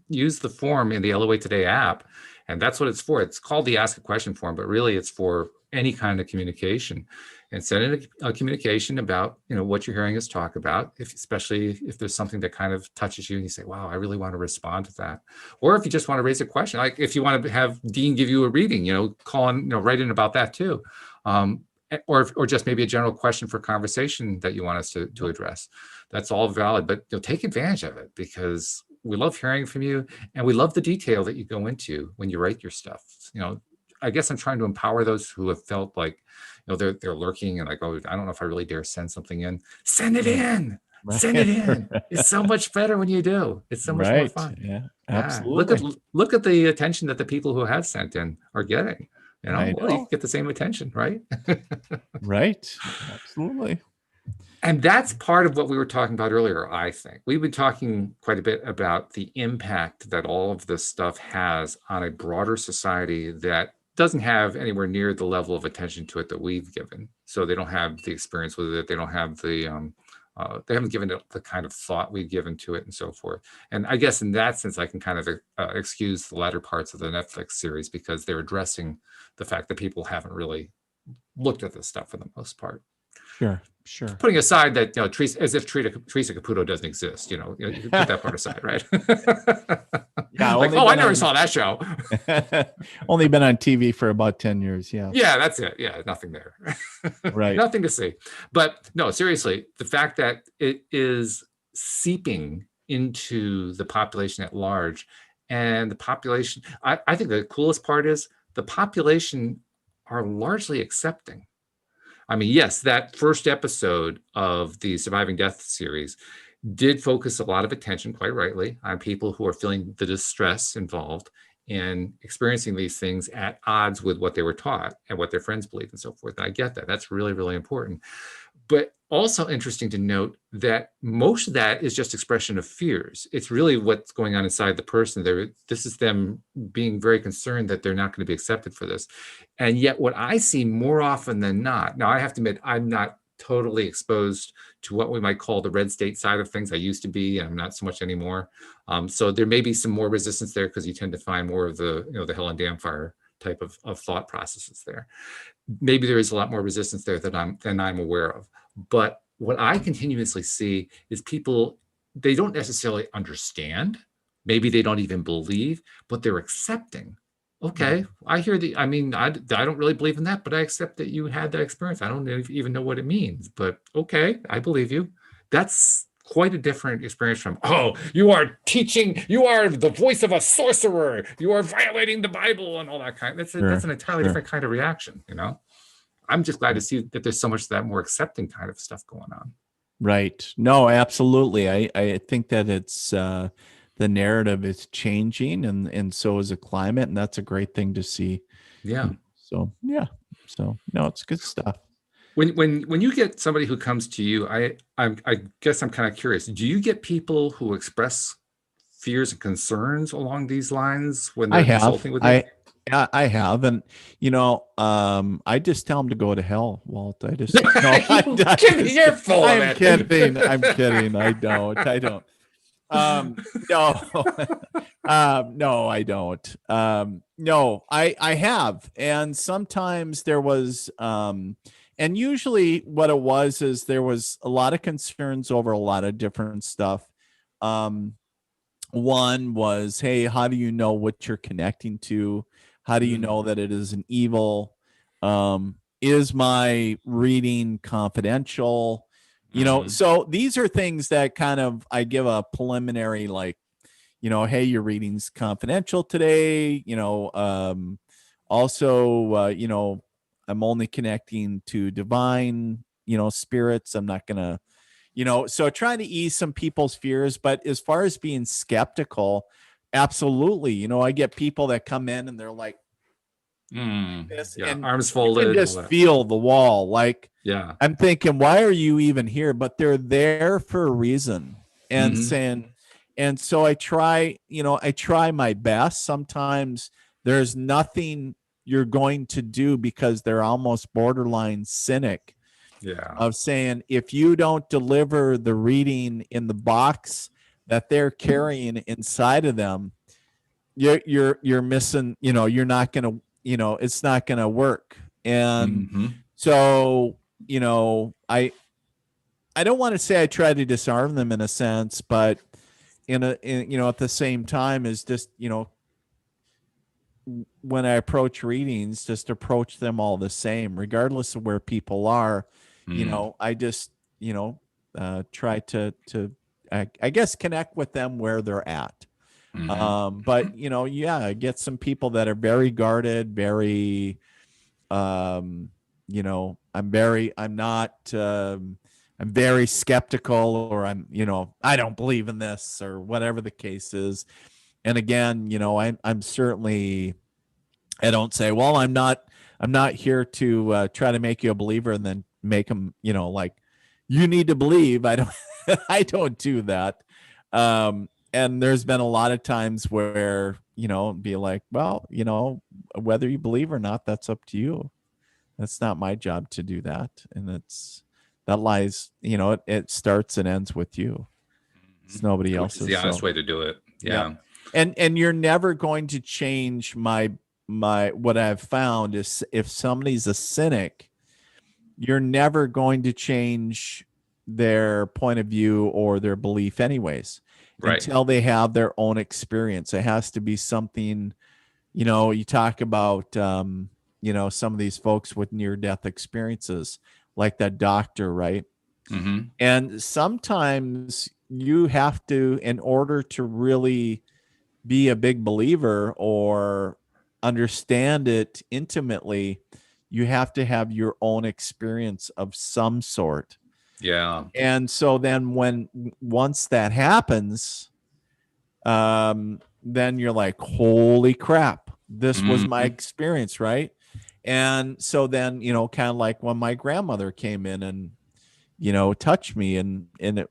use the form in the LOA Today app. And that's what it's for. It's called the Ask a Question form, but really it's for any kind of communication. And send in a communication about, what you're hearing us talk about, especially if there's something that kind of touches you and you say, wow, I really want to respond to that. Or if you just want to raise a question, like if you want to have Dean give you a reading, call in, write in about that too. Or just maybe a general question for conversation that you want us to address. That's all valid, but take advantage of it because we love hearing from you and we love the detail that you go into when you write your stuff. I guess I'm trying to empower those who have felt like, they're lurking and like, oh, I don't know if I really dare send something in. Send it in. Right. Send it in. It's so much better when you do. It's so much more fun. Yeah, absolutely. Look at the attention that the people who have sent in are getting. You can get the same attention, right? Right. Absolutely. And that's part of what we were talking about earlier, I think. We've been talking quite a bit about the impact that all of this stuff has on a broader society that doesn't have anywhere near the level of attention to it that we've given. So they don't have the experience with it. They don't have they haven't given it the kind of thought we've given to it and so forth. And I guess in that sense, I can kind of excuse the latter parts of the Netflix series because they're addressing the fact that people haven't really looked at this stuff for the most part. Sure. Putting aside that, as if Teresa Caputo doesn't exist, you can put that part aside, right? Yeah. I never saw that show. Only been on TV for about 10 years. Yeah. Yeah, that's it. Yeah, nothing there. Right. Nothing to see. But no, seriously, the fact that it is seeping into the population at large, and the population, I think the coolest part is the population are largely accepting. I mean, yes, that first episode of the Surviving Death series did focus a lot of attention, quite rightly, on people who are feeling the distress involved in experiencing these things at odds with what they were taught and what their friends believe and so forth. And I get that. That's really, really important. But also interesting to note that most of that is just expression of fears. It's really what's going on inside the person. This is them being very concerned that they're not going to be accepted for this. And yet what I see more often than not, now I have to admit, I'm not totally exposed to what we might call the red state side of things. I used to be, and I'm not so much anymore. So there may be some more resistance there because you tend to find more of the, the hell and damn fire type of thought processes there. Maybe there is a lot more resistance there than I'm aware of. But what I continuously see is people, they don't necessarily understand. Maybe they don't even believe, but they're accepting. Okay, I hear I don't really believe in that, but I accept that you had that experience. I don't even know what it means, but okay, I believe you. That's quite a different experience from, oh, you are the voice of a sorcerer. You are violating the Bible and all that kind. That's an entirely different kind of reaction, I'm just glad to see that there's so much of that more accepting kind of stuff going on. Right. No, absolutely. I think that it's the narrative is changing and so is the climate, and that's a great thing to see. Yeah. So yeah. So no, it's good stuff. When you get somebody who comes to you, I guess I'm kind of curious. Do you get people who express fears and concerns along these lines when they're consulting with you? I have, and I just tell them to go to hell, Walt. I just you're full of it. I'm kidding. I don't. No, I don't. No, I have, and sometimes there was, and usually what it was is there was a lot of concerns over a lot of different stuff. One was, hey, how do you know what you're connecting to? How do you know that it is an evil? Is my reading confidential? So these are things that kind of I give a preliminary, like, hey, your reading's confidential today. Also, I'm only connecting to divine, spirits. I'm not gonna, so trying to ease some people's fears. But as far as being skeptical, absolutely. I get people that come in and they're like this, Yeah, and arms you can folded, all just that. feel the wall. Like, Yeah. I'm thinking, why are you even here? But they're there for a reason. And saying, and so I try my best. Sometimes there's nothing you're going to do because they're almost borderline cynic Yeah. of saying, if you don't deliver the reading in the box that they're carrying inside of them, you're missing, you're not going to, it's not going to work. And so, I don't want to say I try to disarm them in a sense, but at the same time is just, when I approach readings, just approach them all the same, regardless of where people are. I just, try to I guess connect with them where they're at. But yeah, I get some people that are very guarded, very, I'm very skeptical, or I don't believe in this, or whatever the case is. And again, I'm certainly, I don't say, well, I'm not here to try to make you a believer and then make them, like, you need to believe. I don't, I don't do that. And there's been a lot of times where, be like, well, whether you believe or not, that's up to you. That's not my job to do that. And that lies, it starts and ends with you. It's nobody Which is else's. the honest So, way to do it. yeah. Yeah. And you're never going to change my what I've found is, if somebody's a cynic, you're never going to change their point of view or their belief anyways, Right. until they have their own experience. It has to be something, you talk about, some of these folks with near death experiences, like that doctor, right? And sometimes you have to, in order to really be a big believer or understand it intimately, you have to have your own experience of some sort. Yeah. And so then once that happens, then you're like, holy crap, this was my experience, right? And so then, kind of like when my grandmother came in and, touched me, and it,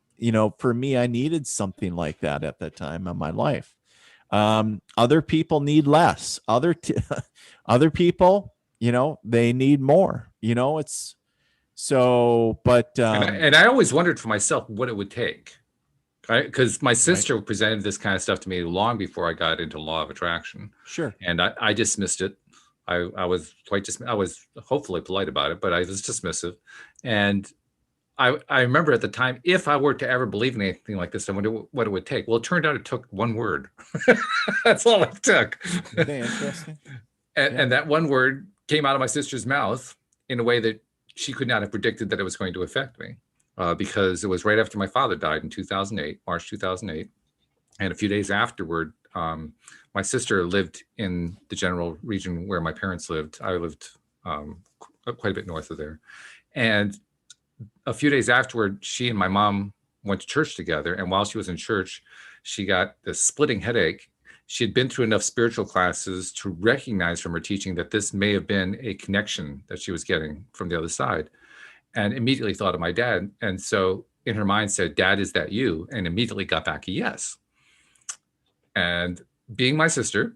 for me, I needed something like that at that time in my life. Other people need less. Other people, they need more. It's so. But And I always wondered for myself what it would take. Right? Because my right, sister presented this kind of stuff to me long before I got into law of attraction. sure, And I dismissed it. I was I was hopefully polite about it, but I was dismissive. And I remember at the time, if I were to ever believe in anything like this, I wonder what it would take. Well, it turned out it took one word. That's all it took. okay, interesting. And that one word came out of my sister's mouth in a way that she could not have predicted that it was going to affect me, because it was right after my father died in 2008, March 2008. And a few days afterward, my sister lived in the general region where my parents lived. I lived quite a bit north of there. And a few days afterward, she and my mom went to church together. And while she was in church, she got this splitting headache. She had been through enough spiritual classes to recognize from her teaching that this may have been a connection that she was getting from the other side, and immediately thought of my dad. And so in her mind said, "Dad, is that you?" And immediately got back a yes. And being my sister,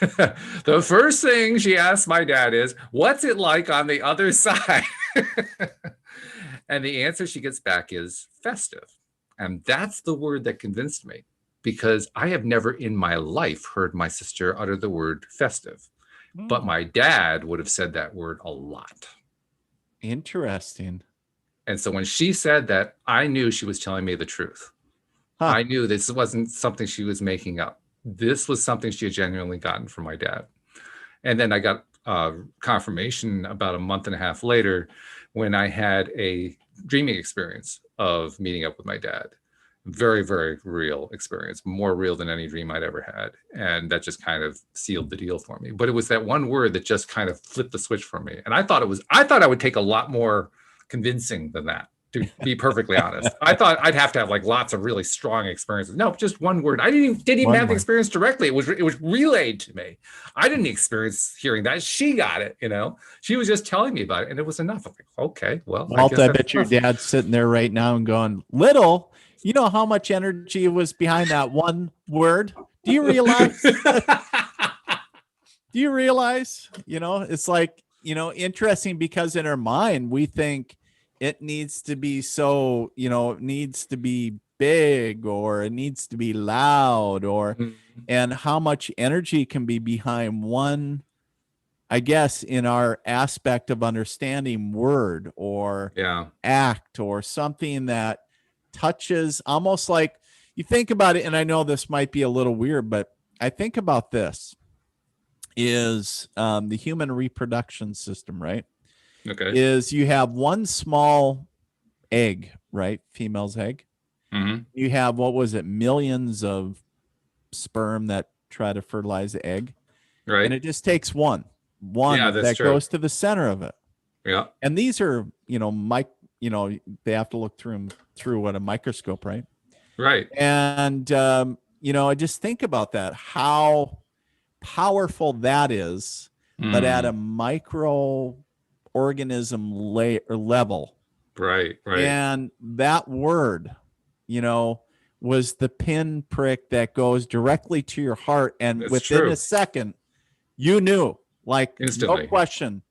the first thing she asked my dad is, "What's it like on the other side?" And the answer she gets back is festive. And that's the word that convinced me, because I have never in my life heard my sister utter the word festive. But my dad would have said that word a lot. Interesting. And so when she said that, I knew she was telling me the truth. I knew this wasn't something she was making up. This was something she had genuinely gotten from my dad. And then I got confirmation about a month and a half later when I had a dreaming experience of meeting up with my dad. Very, very real experience, more real than any dream I'd ever had. And that just kind of sealed the deal for me. But it was that one word that just kind of flipped the switch for me. And I thought I would take a lot more convincing than that, to be perfectly honest. I thought I'd have to have like lots of really strong experiences. No, just one word. I didn't even have the experience directly. It was relayed to me. I didn't experience hearing that. She got it, She was just telling me about it, and it was enough. I'm like, okay, well, Walt, I bet your dad's sitting there right now and going, little, you know how much energy was behind that one word? Do you realize? It's like, interesting, because in our mind, we think it needs to be so, it needs to be big, or it needs to be loud, or, and how much energy can be behind one, I guess, in our aspect of understanding word or act or something that touches, almost like, you think about it, and I know this might be a little weird, but I think about this is the human reproduction system, right? Okay. Is you have one small egg, right? Female's egg. Mm-hmm. You have, what was it, millions of sperm that try to fertilize the egg. Right. And it just takes one that true. goes to the center of it. Yeah. And these are, they have to look through what, a microscope, right? Right. And, I just think about that, how powerful that is, but at a micro organism level. Right. And that word, was the pinprick that goes directly to your heart. And That's within true. a second, you knew, like, instantly. No question,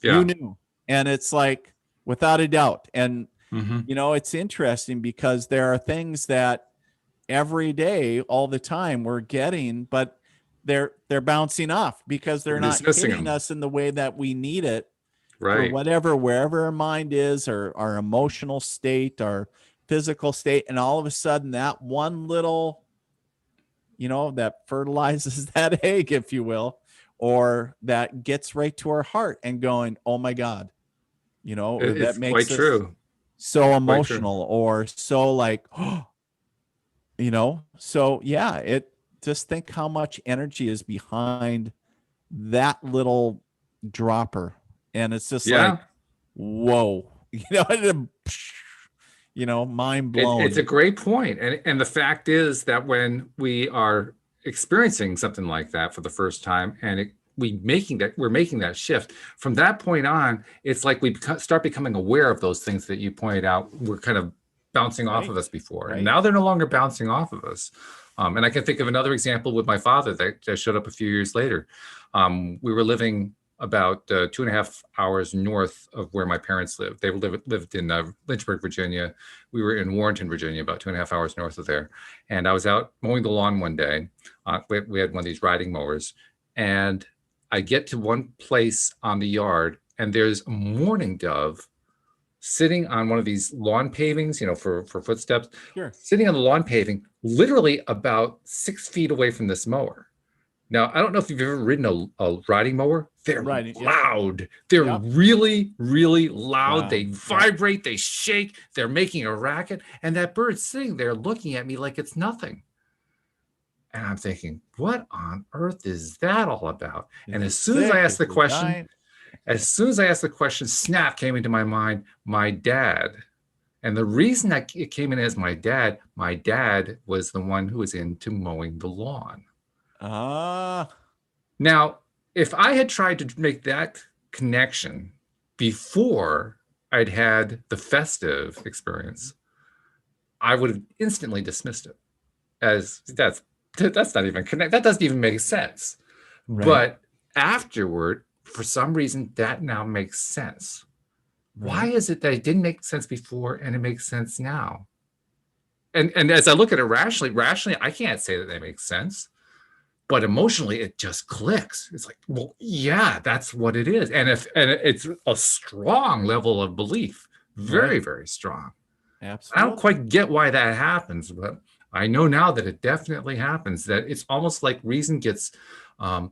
you knew. And it's like, without a doubt. And, it's interesting, because there are things that every day, all the time, we're getting, but they're bouncing off, because they're not hitting us in the way that we need it. Right. For wherever our mind is, or our emotional state, our physical state. And all of a sudden, that one little, that fertilizes that egg, if you will, or that gets right to our heart and going, oh my God, that It's makes quite true. So emotional, or so like, so it just think how much energy is behind that little dropper. And it's just like, whoa, mind blown. It's a great point. And the fact is that when we are experiencing something like that for the first time, and we're making that shift from that point on, it's like we start becoming aware of those things that you pointed out were kind of bouncing off of us before. And now they're no longer bouncing off of us. And I can think of another example with my father that showed up a few years later. We were living about 2.5 hours north of where my parents lived. They lived in Lynchburg, Virginia. We were in Warrenton, Virginia, about 2.5 hours north of there. And I was out mowing the lawn one day. We had one of these riding mowers. And I get to one place on the yard, and there's a mourning dove sitting on one of these lawn pavings, for footsteps, sitting on the lawn paving, literally about 6 feet away from this mower. Now, I don't know if you've ever ridden a riding mower. They're loud. They're really, really loud. They vibrate, they shake, they're making a racket. And that bird's sitting there looking at me like it's nothing. And I'm thinking, what on earth is that all about? And as soon as I asked the question, snap came into my mind, my dad. And the reason that it came in as my dad was the one who was into mowing the lawn. Now, if I had tried to make that connection before I'd had the festive experience, I would have instantly dismissed it as that's not even connect. That doesn't even make sense. Right. But afterward, for some reason, that now makes sense. Right. Why is it that it didn't make sense before and it makes sense now? And as I look at it rationally, I can't say that they make sense. But emotionally, it just clicks. It's like, well, yeah, that's what it is. And it's a strong level of belief, very, very strong. Absolutely. I don't quite get why that happens, but I know now that it definitely happens, that it's almost like reason gets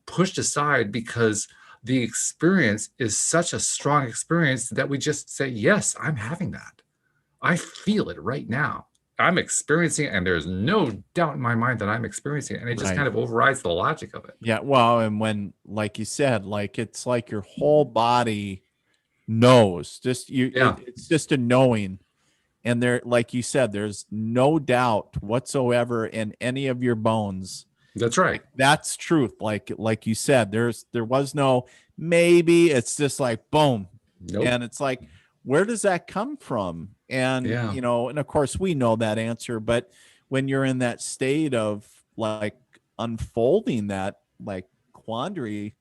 pushed aside because the experience is such a strong experience that we just say, yes, I'm having that. I feel it right now. I'm experiencing it, and there's no doubt in my mind that I'm experiencing it. And it just Right. kind of overrides the logic of it. Yeah. Well, and when, like you said, like it's like your whole body knows, just Yeah, it's just a knowing. And there, like you said, there's no doubt whatsoever in any of your bones. that's right. Like that's truth. Like you said, there was no maybe. It's just like boom. Nope. And it's like, where does that come from? And Yeah, and of course we know that answer, but when you're in that state of like unfolding that like quandary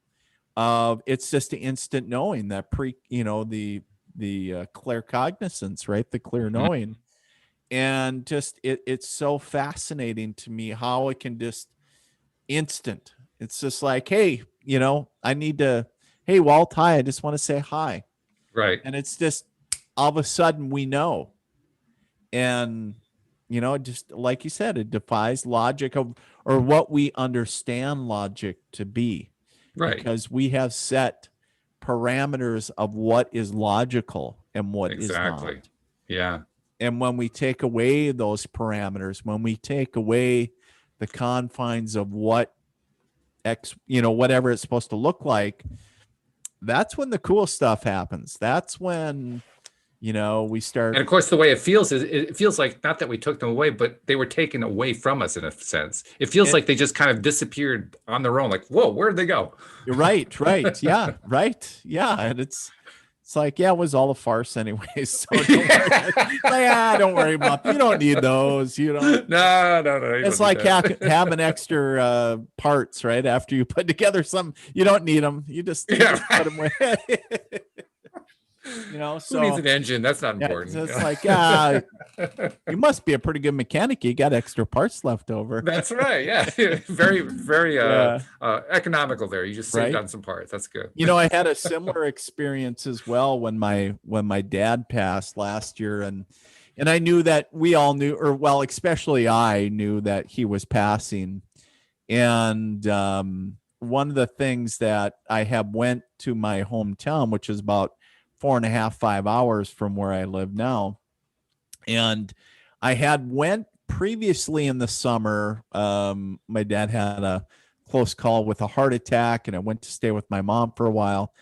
of it's just the instant knowing that the clear cognizance, right? The clear mhm, knowing. And just it's so fascinating to me how it can just instant. It's just like, hey, I need to, hey, Walt, hi, I just want to say hi. right. And it's just all of a sudden we know. And, just like you said, it defies logic of, or what we understand logic to be, Right. because we have set parameters of what is logical and what is Exactly. not. Yeah. And when we take away those parameters, when we take away the confines of whatever it's supposed to look like, that's when the cool stuff happens. That's when, we And start. of course, the way it feels is it feels like not that we took them away, but they were taken away from us in a sense. It feels It, like they just kind of disappeared on their own. Like, whoa, where'd they go? right. Yeah. Right. Yeah. And it's like, yeah, it was all a farce anyways. So don't worry. Don't worry about you don't need those. No. You It's don't need like that. having extra parts, right? After you put together something, you don't need them. You Yeah. just put them away. Who needs So an engine? That's not yeah, important. it's like, you must be a pretty good mechanic. You got extra parts left over. That's right. Yeah. Very, very Yeah, economical there. You just saved right. on some parts. That's good. I had a similar experience as well when my dad passed last year, and I knew that we all knew, or well, especially I knew that he was passing. And one of the things that I have went to my hometown, which is about 4.5, 5 hours from where I live now, and I had went previously in the summer. My dad had a close call with a heart attack, and I went to stay with my mom for a while.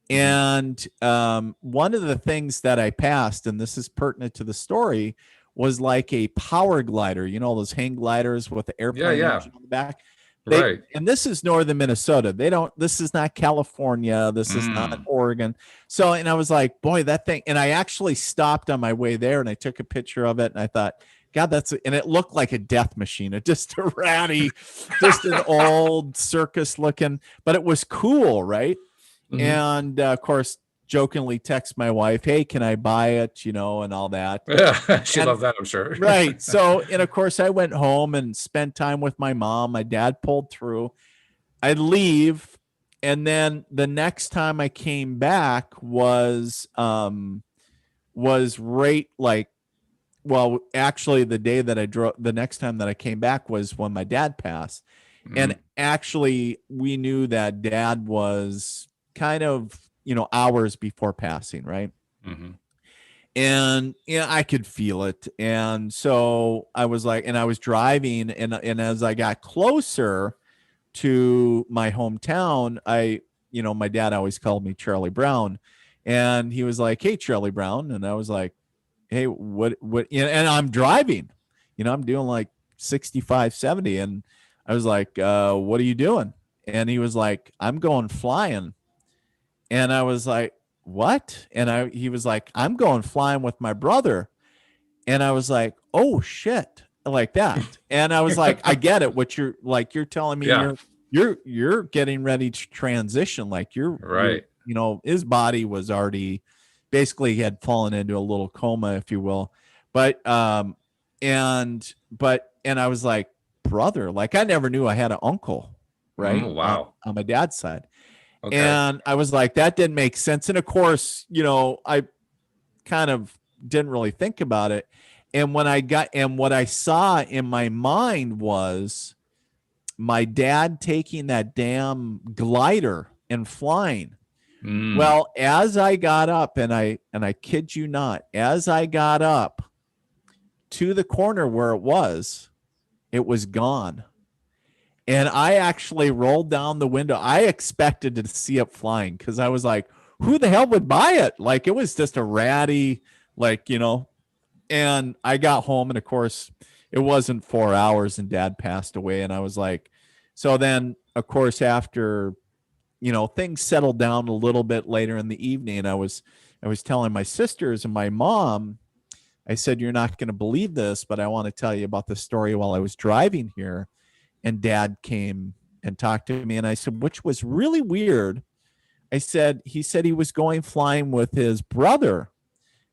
Mhm. And one of the things that I passed, and this is pertinent to the story, was like a power glider. Those hang gliders with the Yeah. airplane Yeah. engine on the back. Right. And this is northern Minnesota. They don't. This is not California. This is not Mm. Oregon. So, and I was like, boy, that thing. And I actually stopped on my way there, and I took a picture of it, and I thought, God, and it looked like a death machine. It just a ratty, just an old circus looking, but it was cool, right? Mhm. And of course, jokingly text my wife, "Hey, can I buy it?" And all that. Yeah. She And loved that, I'm sure. right. So, and of course, I went home and spent time with my mom. My dad pulled through. I'd leave, and then the next time I came back was right like, well, actually the day that I drove, the next time that I came back was when my dad passed. And Mhm. actually we knew that dad was kind of, hours before passing, right? Mhm. And I could feel it. And so I was like, and I was driving, and as I got closer to my hometown, my dad always called me Charlie Brown. And he was like, "Hey, Charlie Brown." And I was like, "Hey, what?" And I'm driving, I'm doing like 65, 70. And I was like, "What are you doing?" And he was like, "I'm going flying." And I was like, "What?" And he was like, "I'm going flying with my brother." And I was like, "Oh shit," like that. And I was like, "I get it. What you're like, you're telling me Yeah. you're getting ready to transition. Like you're, Right. his body was already basically he had fallen into a little coma, if you will. But and I was like, brother, like I never knew I had an uncle, right? Wow. On my dad's side. Okay. And I was like, that didn't make sense. And of course, I kind of didn't really think about it. And when I got, and what I saw in my mind was my dad taking that damn glider and flying. Well, as I got up, and I kid you not, as I got up to the corner where it was gone. And I actually rolled down the window. I expected to see it flying because I was like, who the hell would buy it? Like, it was just a ratty, like, and I got home, and of course it wasn't 4 hours and Dad passed away. And I was like, so then of course, after, things settled down a little bit later in the evening, I was telling my sisters and my mom, I said, you're not going to believe this, but I want to tell you about the story while I was driving here. And Dad came and talked to me, and I said, which was really weird. He said he was going flying with his brother.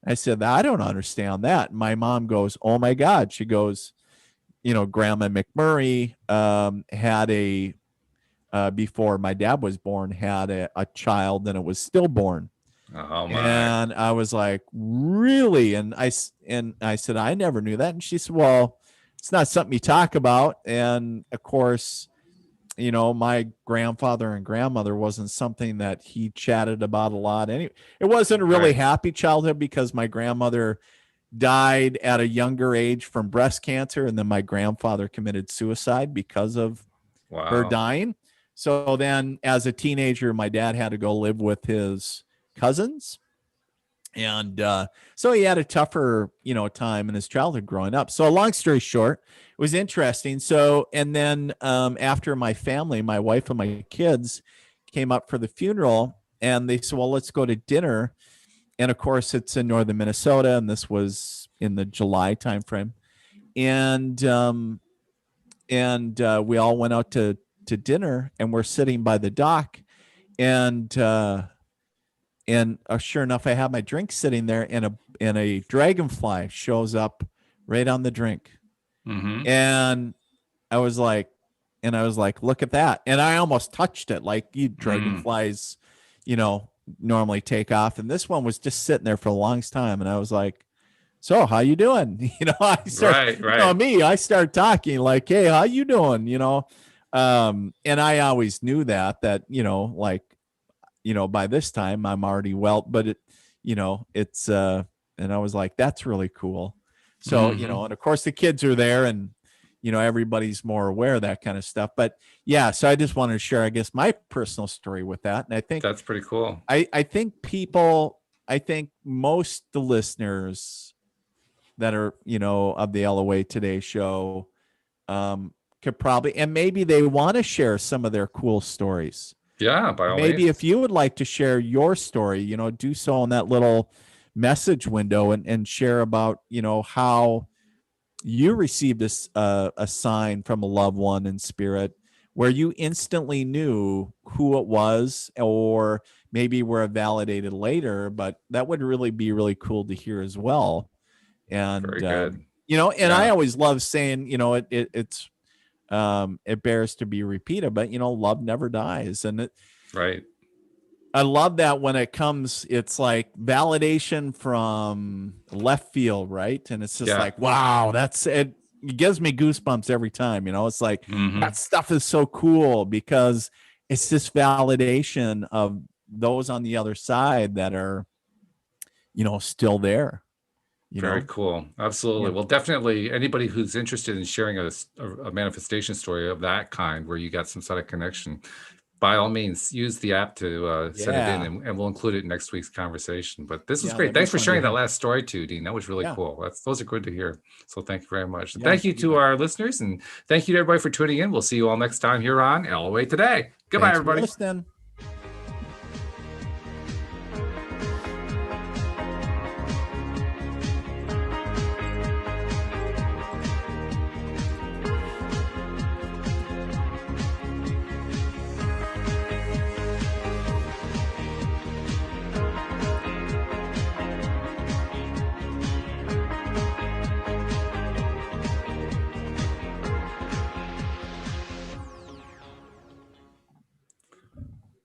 I said, I don't understand that. And my mom goes, oh my God. She goes, Grandma McMurray had before my dad was born, had a child, and it was stillborn. Oh my. And I was like, really? And I said, I never knew that. And she said, well, it's not something you talk about. And of course, my grandfather and grandmother wasn't something that he chatted about a lot. Anyway, it wasn't a really happy childhood because my grandmother died at a younger age from breast cancer. And then my grandfather committed suicide because of her dying. So then as a teenager, my dad had to go live with his cousins. And so he had a tougher, time in his childhood growing up. So long story short, it was interesting. So, and then after my family, my wife and my kids came up for the funeral, and they said, well, let's go to dinner. And of course, it's in northern Minnesota, and this was in the July timeframe. And we all went out to dinner, and we're sitting by the dock, and sure enough, I have my drink sitting there, and a dragonfly shows up right on the drink. Mm-hmm. And I was like, look at that. And I almost touched it. Like, you dragonflies, normally take off. And this one was just sitting there for the longest time. And I was like, so how you doing? I start, I start talking like, hey, how you doing? And I always knew that, by this time I'm already well, but it's, and I was like, that's really cool. So, and of course the kids are there, and, everybody's more aware of that kind of stuff. But yeah, so I just wanted to share, I guess, my personal story with that. And I think that's pretty cool. I think most the listeners that are, of the LOA Today show, could probably, and maybe they want to share some of their cool stories. Yeah, by all maybe means. If you would like to share your story, do so in that little message window, and share about, how you received a sign from a loved one in spirit where you instantly knew who it was, or maybe were validated later, but that would really be really cool to hear as well. And, very good. I always love saying, it's, it bears to be repeated, but love never dies. And I love that when it comes, it's like validation from left field, right? And it's just like, wow, that's it. It gives me goosebumps every time. It's like, that stuff is so cool because it's this validation of those on the other side that are, still there. Very cool. Absolutely. Yeah. Well, definitely anybody who's interested in sharing a manifestation story of that kind, where you got some sort of connection, by all means, use the app to send it in, and we'll include it in next week's conversation. But this was great. Thanks for sharing that last story too, Dean. That was really cool. Those are good to hear. So thank you very much. Thank you to our listeners, and thank you to everybody for tuning in. We'll see you all next time here on LOA Today. Goodbye, everybody.